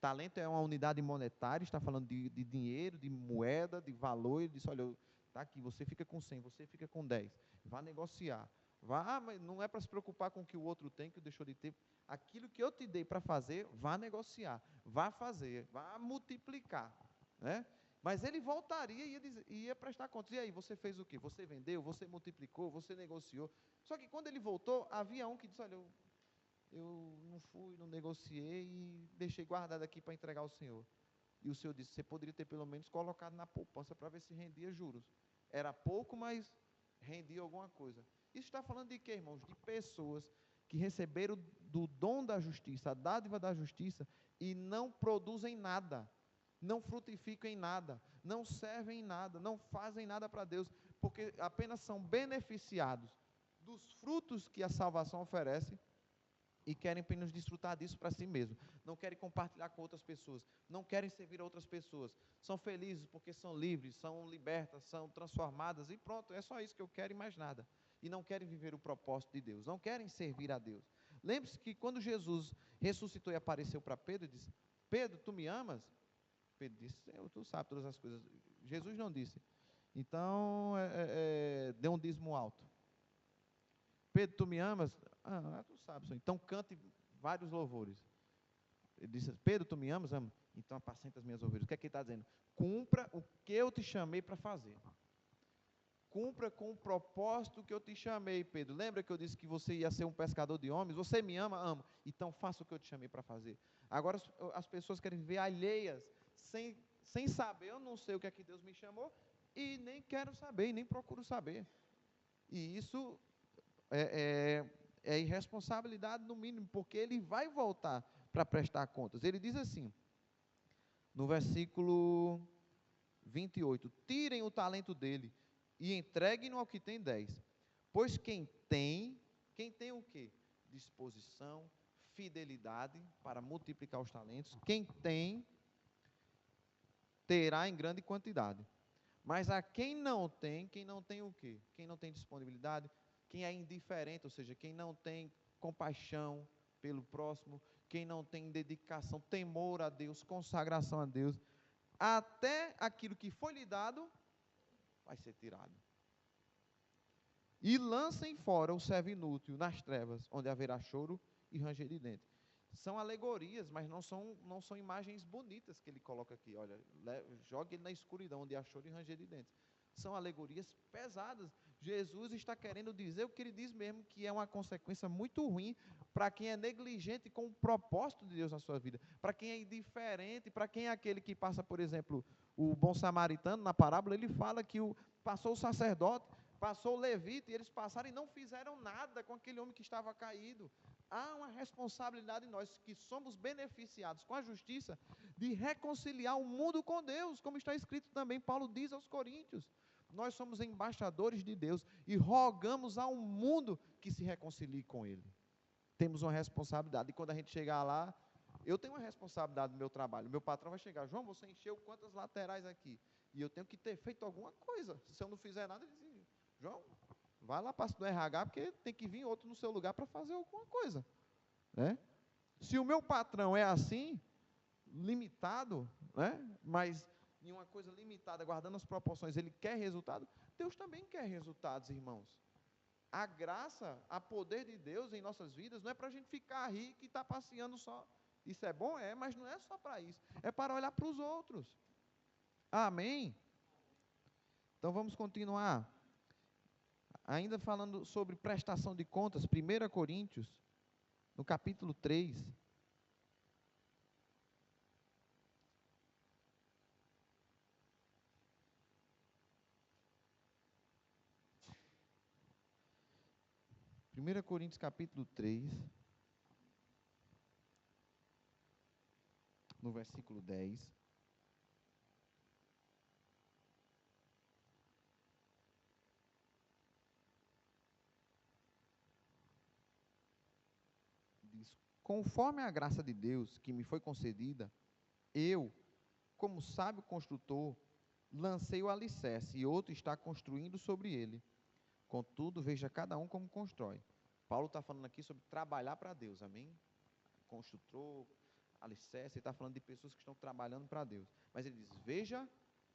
Talento é uma unidade monetária, está falando de dinheiro, de moeda, de valor. Ele disse, olha, está aqui, você fica com 100, você fica com 10. Vá negociar. Mas não é para se preocupar com o que o outro tem, que deixou de ter. Aquilo que eu te dei para fazer, vá negociar, vá fazer, vá multiplicar, né? Mas ele voltaria e ia prestar contas. E aí, você fez o quê? Você vendeu, você multiplicou, você negociou. Só que quando ele voltou, havia um que disse, olha, eu não fui, não negociei e deixei guardado aqui para entregar ao Senhor. E o Senhor disse, você poderia ter pelo menos colocado na poupança para ver se rendia juros. Era pouco, mas rendia alguma coisa. Isso está falando de quê, irmãos? De pessoas que receberam do dom da justiça, a dádiva da justiça, e não produzem nada, não frutificam em nada, não servem em nada, não fazem nada para Deus, porque apenas são beneficiados dos frutos que a salvação oferece, e querem apenas desfrutar disso para si mesmo. Não querem compartilhar com outras pessoas. Não querem servir a outras pessoas. São felizes porque são livres, são libertas, são transformadas e pronto, é só isso que eu quero e mais nada. E não querem viver o propósito de Deus, não querem servir a Deus. Lembre-se que quando Jesus ressuscitou e apareceu para Pedro, disse, Pedro, tu me amas? Pedro disse, tu sabe todas as coisas. Jesus não disse. Então, dê um dízimo alto. Pedro, tu me amas? Tu sabes, Senhor. Então cante vários louvores. Ele disse, Pedro, tu me amas? Amo. Então apacenta as minhas ovelhas. O que é que ele está dizendo? Cumpra o que eu te chamei para fazer. Cumpra com o propósito que eu te chamei, Pedro. Lembra que eu disse que você ia ser um pescador de homens? Você me ama? Amo. Então faça o que eu te chamei para fazer. Agora as pessoas querem viver alheias, sem saber. Eu não sei o que é que Deus me chamou e nem quero saber, e nem procuro saber. E isso é irresponsabilidade no mínimo, porque ele vai voltar para prestar contas. Ele diz assim, no versículo 28, tirem o talento dele e entreguem-no ao que tem 10. Pois quem tem o quê? Disposição, fidelidade para multiplicar os talentos. Quem tem, terá em grande quantidade. Mas a quem não tem o quê? Quem não tem disponibilidade, quem é indiferente, ou seja, quem não tem compaixão pelo próximo, quem não tem dedicação, temor a Deus, consagração a Deus, até aquilo que foi lhe dado, vai ser tirado. E lancem fora o servo inútil nas trevas, onde haverá choro e ranger de dentes. São alegorias, mas não são imagens bonitas que ele coloca aqui. Olha, jogue ele na escuridão, onde há choro e ranger de dentes. São alegorias pesadas. Jesus está querendo dizer o que ele diz mesmo, que é uma consequência muito ruim para quem é negligente com o propósito de Deus na sua vida, para quem é indiferente, para quem é aquele que passa, por exemplo, o bom samaritano, na parábola, ele fala que passou o sacerdote, passou o levita, e eles passaram e não fizeram nada com aquele homem que estava caído. Há uma responsabilidade em nós, que somos beneficiados com a justiça, de reconciliar o mundo com Deus, como está escrito também, Paulo diz aos Coríntios. Nós somos embaixadores de Deus e rogamos ao mundo que se reconcilie com Ele. Temos uma responsabilidade, e quando a gente chegar lá, eu tenho uma responsabilidade no meu trabalho. Meu patrão vai chegar, João, você encheu quantas laterais aqui? E eu tenho que ter feito alguma coisa. Se eu não fizer nada, ele diz, João, vai lá para o RH, porque tem que vir outro no seu lugar para fazer alguma coisa, né? Se o meu patrão é assim, limitado, né? Mas em uma coisa limitada, guardando as proporções, ele quer resultado, Deus também quer resultados, irmãos. A graça, a poder de Deus em nossas vidas, não é para a gente ficar rico e estar passeando só. Isso é bom? É, mas não é só para isso. É para olhar para os outros. Amém? Então vamos continuar. Ainda falando sobre prestação de contas, 1 Coríntios, no capítulo 3. Primeira Coríntios capítulo 3, no versículo 10. Diz: conforme a graça de Deus que me foi concedida, eu, como sábio construtor, lancei o alicerce e outro está construindo sobre ele. Contudo, veja cada um como constrói. Paulo está falando aqui sobre trabalhar para Deus, amém? Construtor, alicerce, ele está falando de pessoas que estão trabalhando para Deus. Mas ele diz, veja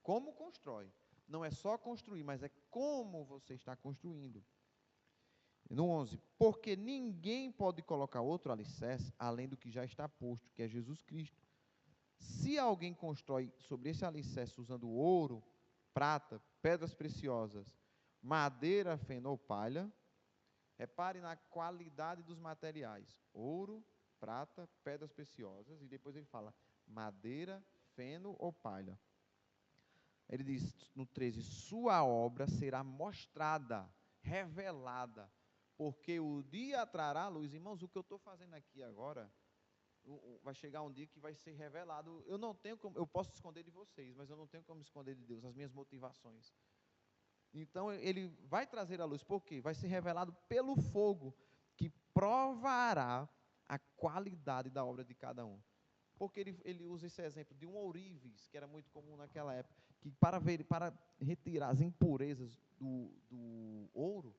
como constrói. Não é só construir, mas é como você está construindo. No 11, porque ninguém pode colocar outro alicerce além do que já está posto, que é Jesus Cristo. Se alguém constrói sobre esse alicerce usando ouro, prata, pedras preciosas, madeira, feno ou palha, repare na qualidade dos materiais: ouro, prata, pedras preciosas, e depois ele fala madeira, feno ou palha. Ele diz no 13, sua obra será mostrada, revelada, porque o dia trará luz. Irmãos, o que eu estou fazendo aqui agora, vai chegar um dia que vai ser revelado. Eu não tenho como, eu posso esconder de vocês, mas eu não tenho como esconder de Deus as minhas motivações. Então ele vai trazer a luz, por quê? Vai ser revelado pelo fogo, que provará a qualidade da obra de cada um. Porque ele usa esse exemplo de um ourives, que era muito comum naquela época, que para retirar as impurezas do ouro,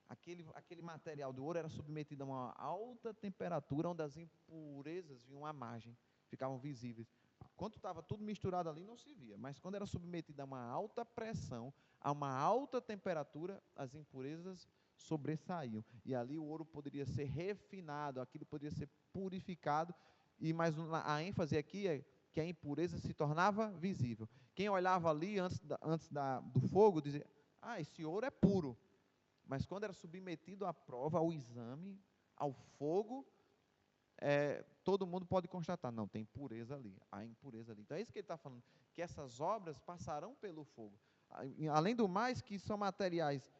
aquele material do ouro era submetido a uma alta temperatura, onde as impurezas vinham à margem, ficavam visíveis. Quando estava tudo misturado ali, não se via, mas quando era submetido a uma alta pressão, a uma alta temperatura, as impurezas sobressaíam. E ali o ouro poderia ser refinado, aquilo poderia ser purificado, mas a ênfase aqui é que a impureza se tornava visível. Quem olhava ali antes do fogo dizia, esse ouro é puro. Mas quando era submetido à prova, ao exame, ao fogo, todo mundo pode constatar, não, tem impureza ali, há impureza ali. Então é isso que ele está falando, que essas obras passarão pelo fogo. Além do mais, que são materiais,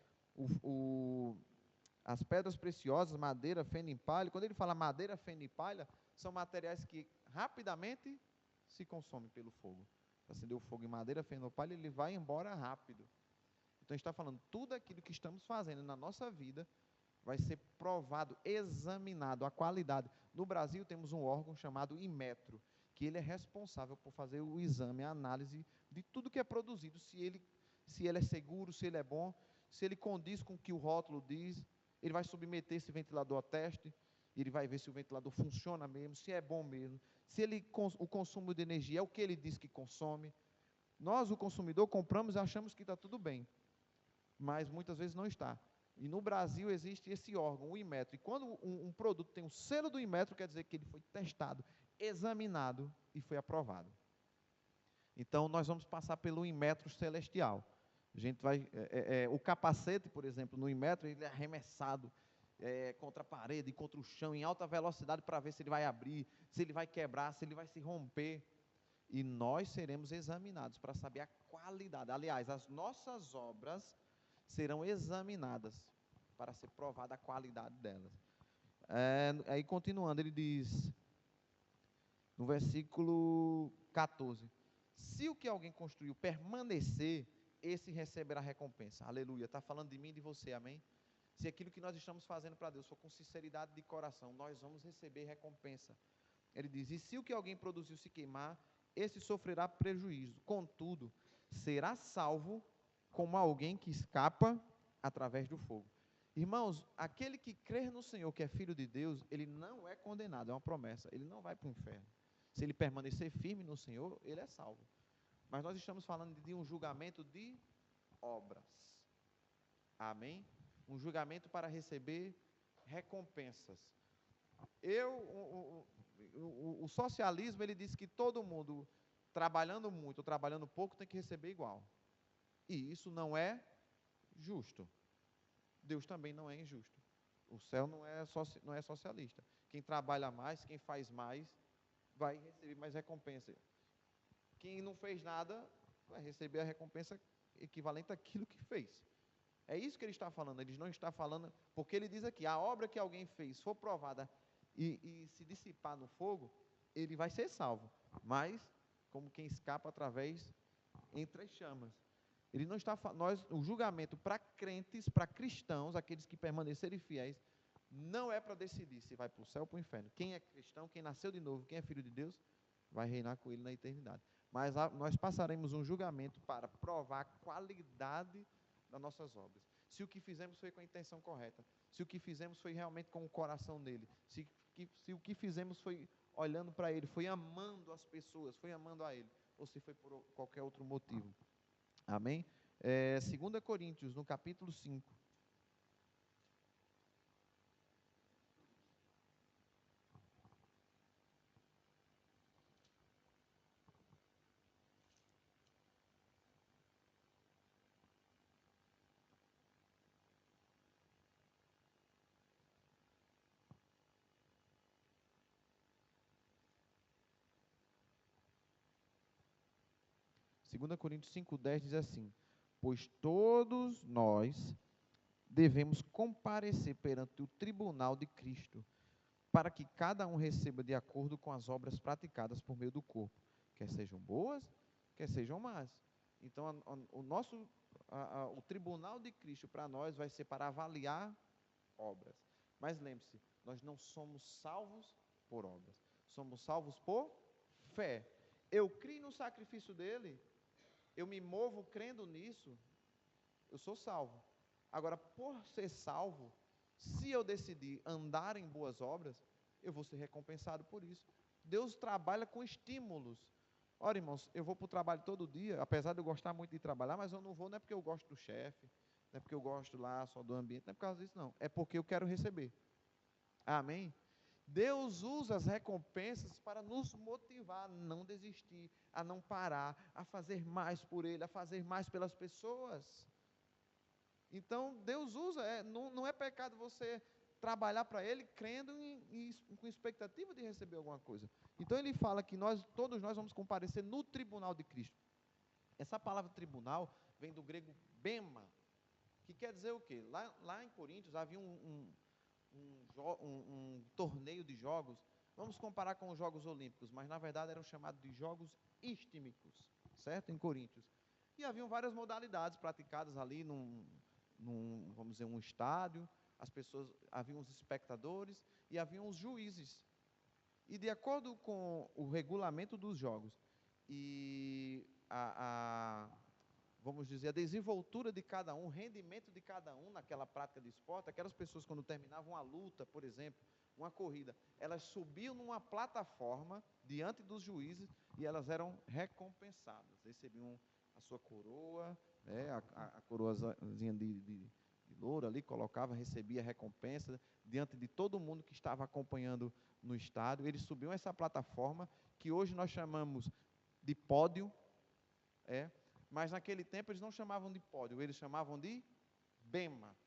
as pedras preciosas, madeira, feno e palha. Quando ele fala madeira, feno e palha, são materiais que rapidamente se consomem pelo fogo. Acender o fogo em madeira, feno ou palha, ele vai embora rápido. Então, a gente está falando, tudo aquilo que estamos fazendo na nossa vida vai ser provado, examinado, a qualidade. No Brasil, temos um órgão chamado Inmetro, que ele é responsável por fazer o exame, a análise de tudo que é produzido, se ele é seguro, se ele é bom, se ele condiz com o que o rótulo diz. Ele vai submeter esse ventilador a teste, ele vai ver se o ventilador funciona mesmo, se é bom mesmo, se o consumo de energia é o que ele diz que consome. Nós, o consumidor, compramos e achamos que está tudo bem, mas muitas vezes não está. E no Brasil existe esse órgão, o Inmetro. E quando um produto tem o selo do Inmetro, quer dizer que ele foi testado, examinado e foi aprovado. Então, nós vamos passar pelo Inmetro celestial. A gente vai, o capacete, por exemplo, no Inmetro, ele é arremessado contra a parede, contra o chão, em alta velocidade, para ver se ele vai abrir, se ele vai quebrar, se ele vai se romper. E nós seremos examinados para saber a qualidade. Aliás, as nossas obras serão examinadas para ser provada a qualidade delas. Aí continuando, ele diz, no versículo 14, se o que alguém construiu permanecer, esse receberá recompensa. Aleluia, está falando de mim e de você, amém? Se aquilo que nós estamos fazendo para Deus for com sinceridade de coração, nós vamos receber recompensa. Ele diz, e se o que alguém produziu se queimar, esse sofrerá prejuízo, contudo, será salvo como alguém que escapa através do fogo. Irmãos, aquele que crer no Senhor, que é filho de Deus, ele não é condenado, é uma promessa, ele não vai para o inferno. Se ele permanecer firme no Senhor, ele é salvo. mas nós estamos falando de um julgamento de obras. Amém? Um julgamento para receber recompensas. O socialismo, ele diz que todo mundo, trabalhando muito ou trabalhando pouco, tem que receber igual. E isso não é justo. Deus também não é injusto. O céu não é socialista. Quem trabalha mais, quem faz mais, vai receber mais recompensa. Quem não fez nada, vai receber a recompensa equivalente àquilo que fez. É isso que ele está falando. Ele não está falando, porque ele diz aqui, a obra que alguém fez for provada e se dissipar no fogo, ele vai ser salvo. Mas, como quem escapa através entre as chamas. Ele não está, o julgamento para crentes, para cristãos, aqueles que permanecerem fiéis, não é para decidir se vai para o céu ou para o inferno. Quem é cristão, quem nasceu de novo, quem é filho de Deus, vai reinar com ele na eternidade. Mas nós passaremos um julgamento para provar a qualidade das nossas obras. Se o que fizemos foi com a intenção correta, se o que fizemos foi realmente com o coração nele, se o que fizemos foi olhando para ele, foi amando as pessoas, foi amando a ele, ou se foi por qualquer outro motivo. Amém? 2 Coríntios, no capítulo 5. Segunda Coríntios 5:10 diz assim: pois todos nós devemos comparecer perante o tribunal de Cristo, para que cada um receba de acordo com as obras praticadas por meio do corpo, quer sejam boas, quer sejam más. Então, o tribunal de Cristo para nós vai ser para avaliar obras. Mas lembre-se, nós não somos salvos por obras, somos salvos por fé. Eu creio no sacrifício dele, eu me movo crendo nisso, eu sou salvo. Agora, por ser salvo, se eu decidir andar em boas obras, eu vou ser recompensado por isso. Deus trabalha com estímulos. Ora, irmãos, eu vou para o trabalho todo dia, apesar de eu gostar muito de trabalhar, mas eu não vou, não é porque eu gosto do chefe, não é porque eu gosto lá só do ambiente, não é por causa disso, não. É porque eu quero receber. Amém? Deus usa as recompensas para nos motivar a não desistir, a não parar, a fazer mais por Ele, a fazer mais pelas pessoas. Então, Deus usa, não é pecado você trabalhar para Ele crendo com expectativa de receber alguma coisa. Então, ele fala que todos nós vamos comparecer no tribunal de Cristo. Essa palavra tribunal vem do grego bema, que quer dizer o quê? Lá em Coríntios havia um torneio de jogos, vamos comparar com os Jogos Olímpicos, mas na verdade eram chamados de Jogos Istmicos, certo? Em Coríntios. E haviam várias modalidades praticadas ali vamos dizer, um estádio, haviam os espectadores e haviam os juízes. E de acordo com o regulamento dos jogos e vamos dizer, a desenvoltura de cada um, o rendimento de cada um naquela prática de esporte, aquelas pessoas quando terminavam uma luta, por exemplo, uma corrida, elas subiam numa plataforma diante dos juízes e elas eram recompensadas, recebiam a sua coroa, né, a coroazinha de louro ali, colocava, recebia a recompensa diante de todo mundo que estava acompanhando no estádio. Eles subiam essa plataforma, que hoje nós chamamos de pódio, mas naquele tempo eles não chamavam de pódio, eles chamavam de bema,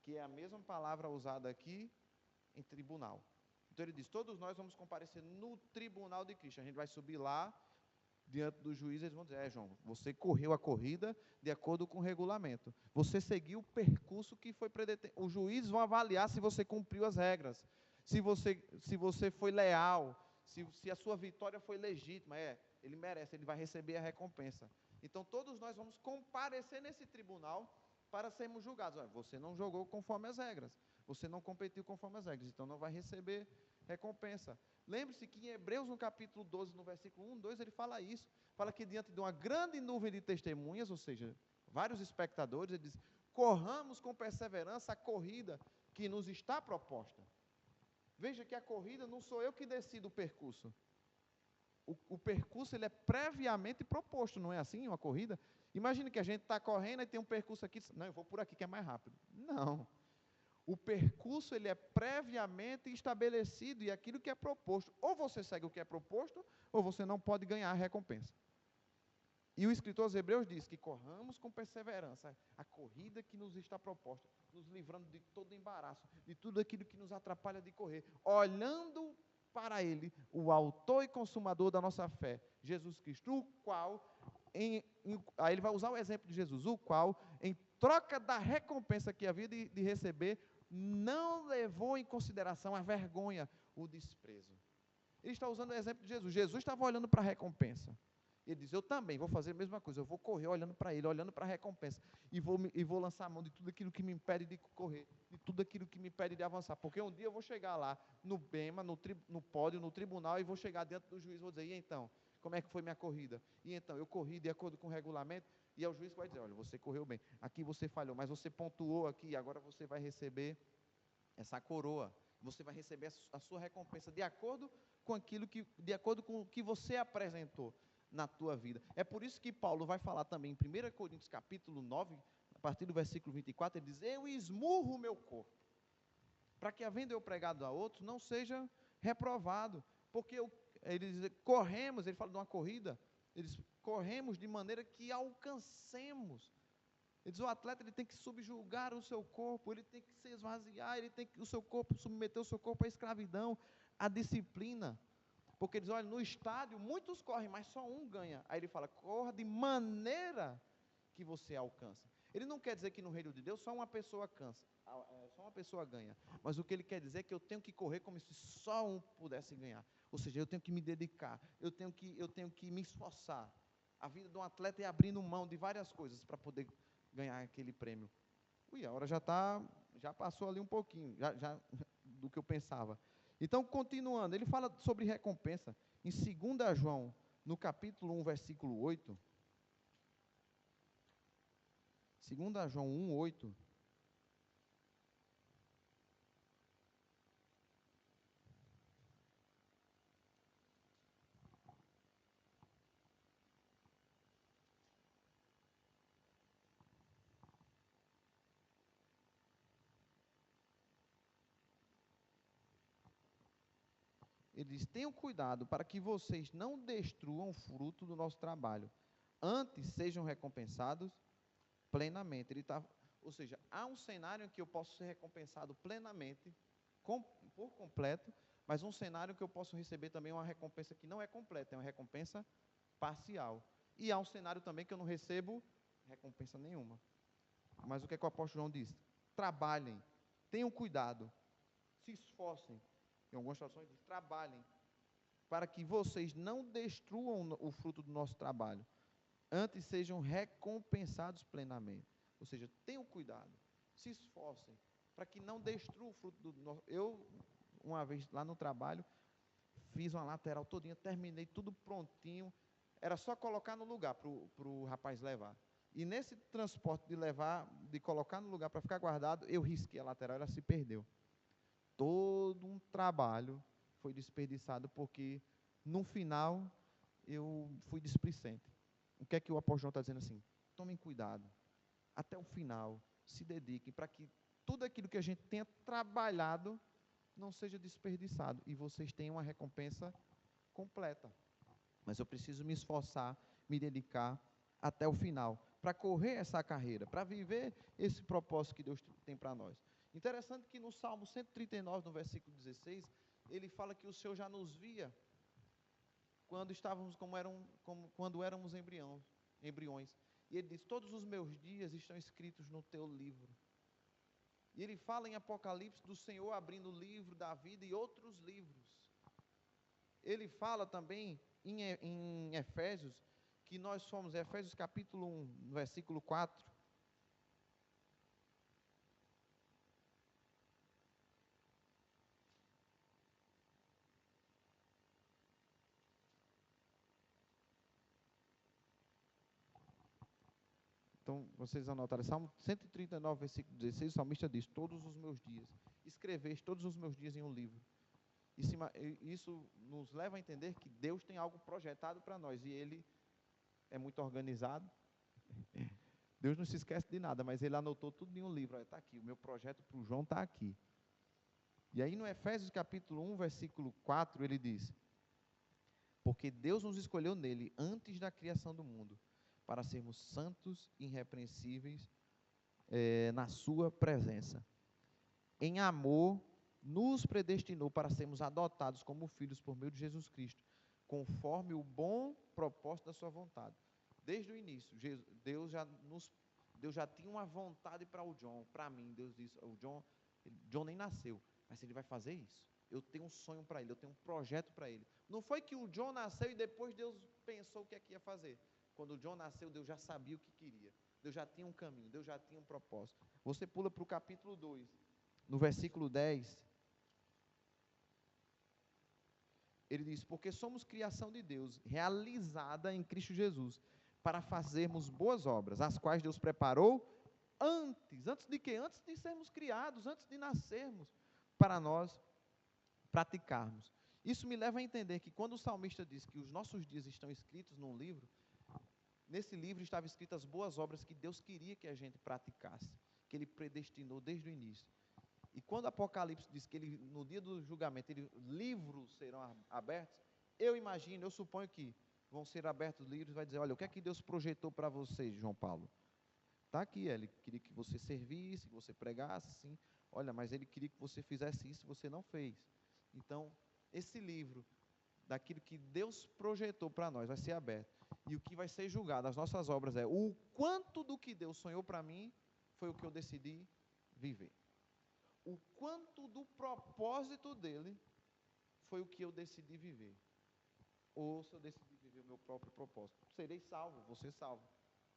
que é a mesma palavra usada aqui em tribunal. Então ele diz, todos nós vamos comparecer no tribunal de Cristo. A gente vai subir lá, diante do juiz, eles vão dizer, João, você correu a corrida de acordo com o regulamento. Você seguiu o percurso que foi predeterminado. Os juízes vão avaliar se você cumpriu as regras, se você foi leal, se a sua vitória foi legítima. Ele merece, ele vai receber a recompensa. Então, todos nós vamos comparecer nesse tribunal para sermos julgados. Você não jogou conforme as regras, você não competiu conforme as regras, então não vai receber recompensa. Lembre-se que em Hebreus, no capítulo 12, no versículo 1, 2, ele fala isso. Fala que diante de uma grande nuvem de testemunhas, ou seja, vários espectadores, ele diz, corramos com perseverança a corrida que nos está proposta. Veja que a corrida não sou eu que decido o percurso. o percurso ele é previamente proposto, não é assim, uma corrida? Imagine que a gente está correndo e tem um percurso aqui, não, eu vou por aqui que é mais rápido. Não. O percurso ele é previamente estabelecido e aquilo que é proposto. Ou você segue o que é proposto, ou você não pode ganhar a recompensa. E o escritor aos Hebreus diz que corramos com perseverança a corrida que nos está proposta, nos livrando de todo embaraço, de tudo aquilo que nos atrapalha de correr, olhando para Ele, o autor e consumador da nossa fé, Jesus Cristo, o qual, aí ele vai usar o exemplo de Jesus, o qual, em troca da recompensa que havia de receber, não levou em consideração a vergonha, o desprezo. Ele está usando o exemplo de Jesus. Jesus estava olhando para a recompensa. Ele diz, eu também vou fazer a mesma coisa, eu vou correr olhando para Ele, olhando para a recompensa, e vou lançar a mão de tudo aquilo que me impede de correr, de tudo aquilo que me impede de avançar, porque um dia eu vou chegar lá, no bema, no pódio, no tribunal, e vou chegar diante do juiz, vou dizer, e então, como é que foi minha corrida? E então, eu corri de acordo com o regulamento, e é o juiz que vai dizer, olha, você correu bem, aqui você falhou, mas você pontuou aqui, agora você vai receber essa coroa, você vai receber a sua recompensa de acordo com de acordo com o que você apresentou na tua vida. É por isso que Paulo vai falar também em 1 Coríntios capítulo 9, a partir do versículo 24, ele diz, eu esmurro o meu corpo, para que havendo eu pregado a outros, não seja reprovado, porque ele diz, corremos, ele fala de uma corrida, ele diz, corremos de maneira que alcancemos. Ele diz, o atleta ele tem que subjugar o seu corpo, ele tem que se esvaziar, ele tem que submeter o seu corpo à escravidão, à disciplina. Porque ele diz, olha, no estádio muitos correm, mas só um ganha. Aí ele fala, corra de maneira que você alcança. Ele não quer dizer que no reino de Deus só uma pessoa cansa, só uma pessoa ganha. Mas o que ele quer dizer é que eu tenho que correr como se só um pudesse ganhar. Ou seja, eu tenho que me dedicar, eu tenho que me esforçar. A vida de um atleta é abrindo mão de várias coisas para poder ganhar aquele prêmio. Ui, a hora já passou ali um pouquinho, já do que eu pensava. Então, continuando, ele fala sobre recompensa. Em 2 João, no capítulo 1, versículo 8. 2 João 1, 8. Ele diz, tenham cuidado para que vocês não destruam o fruto do nosso trabalho. Antes sejam recompensados plenamente. Ou seja, há um cenário em que eu posso ser recompensado plenamente, por completo, mas um cenário que eu posso receber também uma recompensa que não é completa, é uma recompensa parcial. E há um cenário também que eu não recebo recompensa nenhuma. Mas o que é que o apóstolo João diz? Trabalhem, tenham cuidado, se esforcem. Em algumas situações diz, trabalhem, para que vocês não destruam o fruto do nosso trabalho, antes sejam recompensados plenamente. Ou seja, tenham cuidado, se esforcem, para que não destruam o fruto do nosso... Eu, uma vez lá no trabalho, fiz uma lateral todinha, terminei tudo prontinho, era só colocar no lugar para o rapaz levar. E nesse transporte de colocar no lugar para ficar guardado, eu risquei a lateral, ela se perdeu. Todo um trabalho foi desperdiçado, porque no final eu fui displicente. O que é que o apóstolo está dizendo assim? Tomem cuidado, até o final, se dediquem, para que tudo aquilo que a gente tenha trabalhado não seja desperdiçado, e vocês tenham uma recompensa completa. Mas eu preciso me esforçar, me dedicar até o final, para correr essa carreira, para viver esse propósito que Deus tem para nós. Interessante que no Salmo 139, no versículo 16, ele fala que o Senhor já nos via quando estávamos quando éramos embriões. E ele diz, todos os meus dias estão escritos no teu livro. E ele fala em Apocalipse do Senhor abrindo o livro da vida e outros livros. Ele fala também em Efésios, que nós somos, Efésios capítulo 1, versículo 4, então, vocês anotaram, Salmo 139, versículo 16, o salmista diz, todos os meus dias, escreveste todos os meus dias em um livro. Isso nos leva a entender que Deus tem algo projetado para nós, e Ele é muito organizado. Deus não se esquece de nada, mas Ele anotou tudo em um livro. Está aqui, o meu projeto para o João está aqui. E aí no Efésios capítulo 1, versículo 4, ele diz: porque Deus nos escolheu nele antes da criação do mundo, para sermos santos e irrepreensíveis na sua presença. Em amor, nos predestinou para sermos adotados como filhos por meio de Jesus Cristo, conforme o bom propósito da sua vontade. Desde o início, Deus já tinha uma vontade para o John, para mim. Deus disse: o John nem nasceu, mas ele vai fazer isso. Eu tenho um sonho para ele, eu tenho um projeto para ele. Não foi que o John nasceu e depois Deus pensou o que é que ia fazer. Quando o John nasceu, Deus já sabia o que queria. Deus já tinha um caminho, Deus já tinha um propósito. Você pula para o capítulo 2, no versículo 10. Ele diz: porque somos criação de Deus, realizada em Cristo Jesus, para fazermos boas obras, as quais Deus preparou antes de quê? Antes de sermos criados, antes de nascermos, para nós praticarmos. Isso me leva a entender que quando o salmista diz que os nossos dias estão escritos num livro, nesse livro estavam escritas as boas obras que Deus queria que a gente praticasse, que Ele predestinou desde o início. E quando Apocalipse diz que no dia do julgamento, livros serão abertos, eu imagino, eu suponho que vão ser abertos livros, vai dizer: olha, o que é que Deus projetou para vocês, João Paulo? Está aqui, Ele queria que você servisse, que você pregasse, sim. Olha, mas Ele queria que você fizesse isso, você não fez. Então, esse livro, daquilo que Deus projetou para nós, vai ser aberto. E o que vai ser julgado, as nossas obras, é o quanto do que Deus sonhou para mim, foi o que eu decidi viver. O quanto do propósito dele, foi o que eu decidi viver. Ou se eu decidi viver o meu próprio propósito. Serei salvo, vou ser salvo.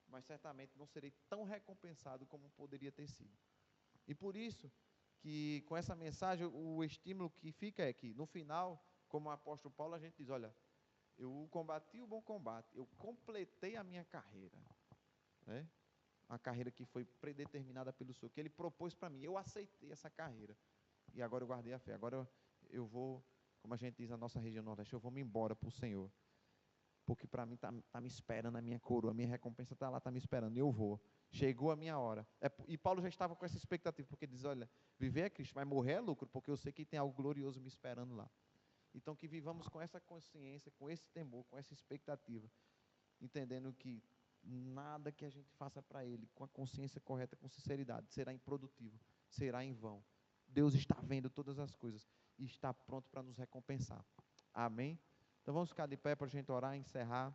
Mas certamente não serei tão recompensado como poderia ter sido. E por isso, que com essa mensagem, o estímulo que fica é que, no final, como o apóstolo Paulo, a gente diz: olha, eu combati o bom combate, eu completei a minha carreira, né? A carreira que foi predeterminada pelo Senhor, que Ele propôs para mim, eu aceitei essa carreira, e agora eu guardei a fé, agora eu vou, como a gente diz na nossa região nordeste, eu vou me embora para o Senhor, porque para mim está me esperando a minha coroa, a minha recompensa está lá, está me esperando, e eu vou. Chegou a minha hora. E Paulo já estava com essa expectativa, porque diz: olha, viver é Cristo, mas morrer é lucro, porque eu sei que tem algo glorioso me esperando lá. Então, que vivamos com essa consciência, com esse temor, com essa expectativa, entendendo que nada que a gente faça para Ele, com a consciência correta, com sinceridade, será improdutivo, será em vão. Deus está vendo todas as coisas e está pronto para nos recompensar. Amém? Então, vamos ficar de pé para a gente orar e encerrar.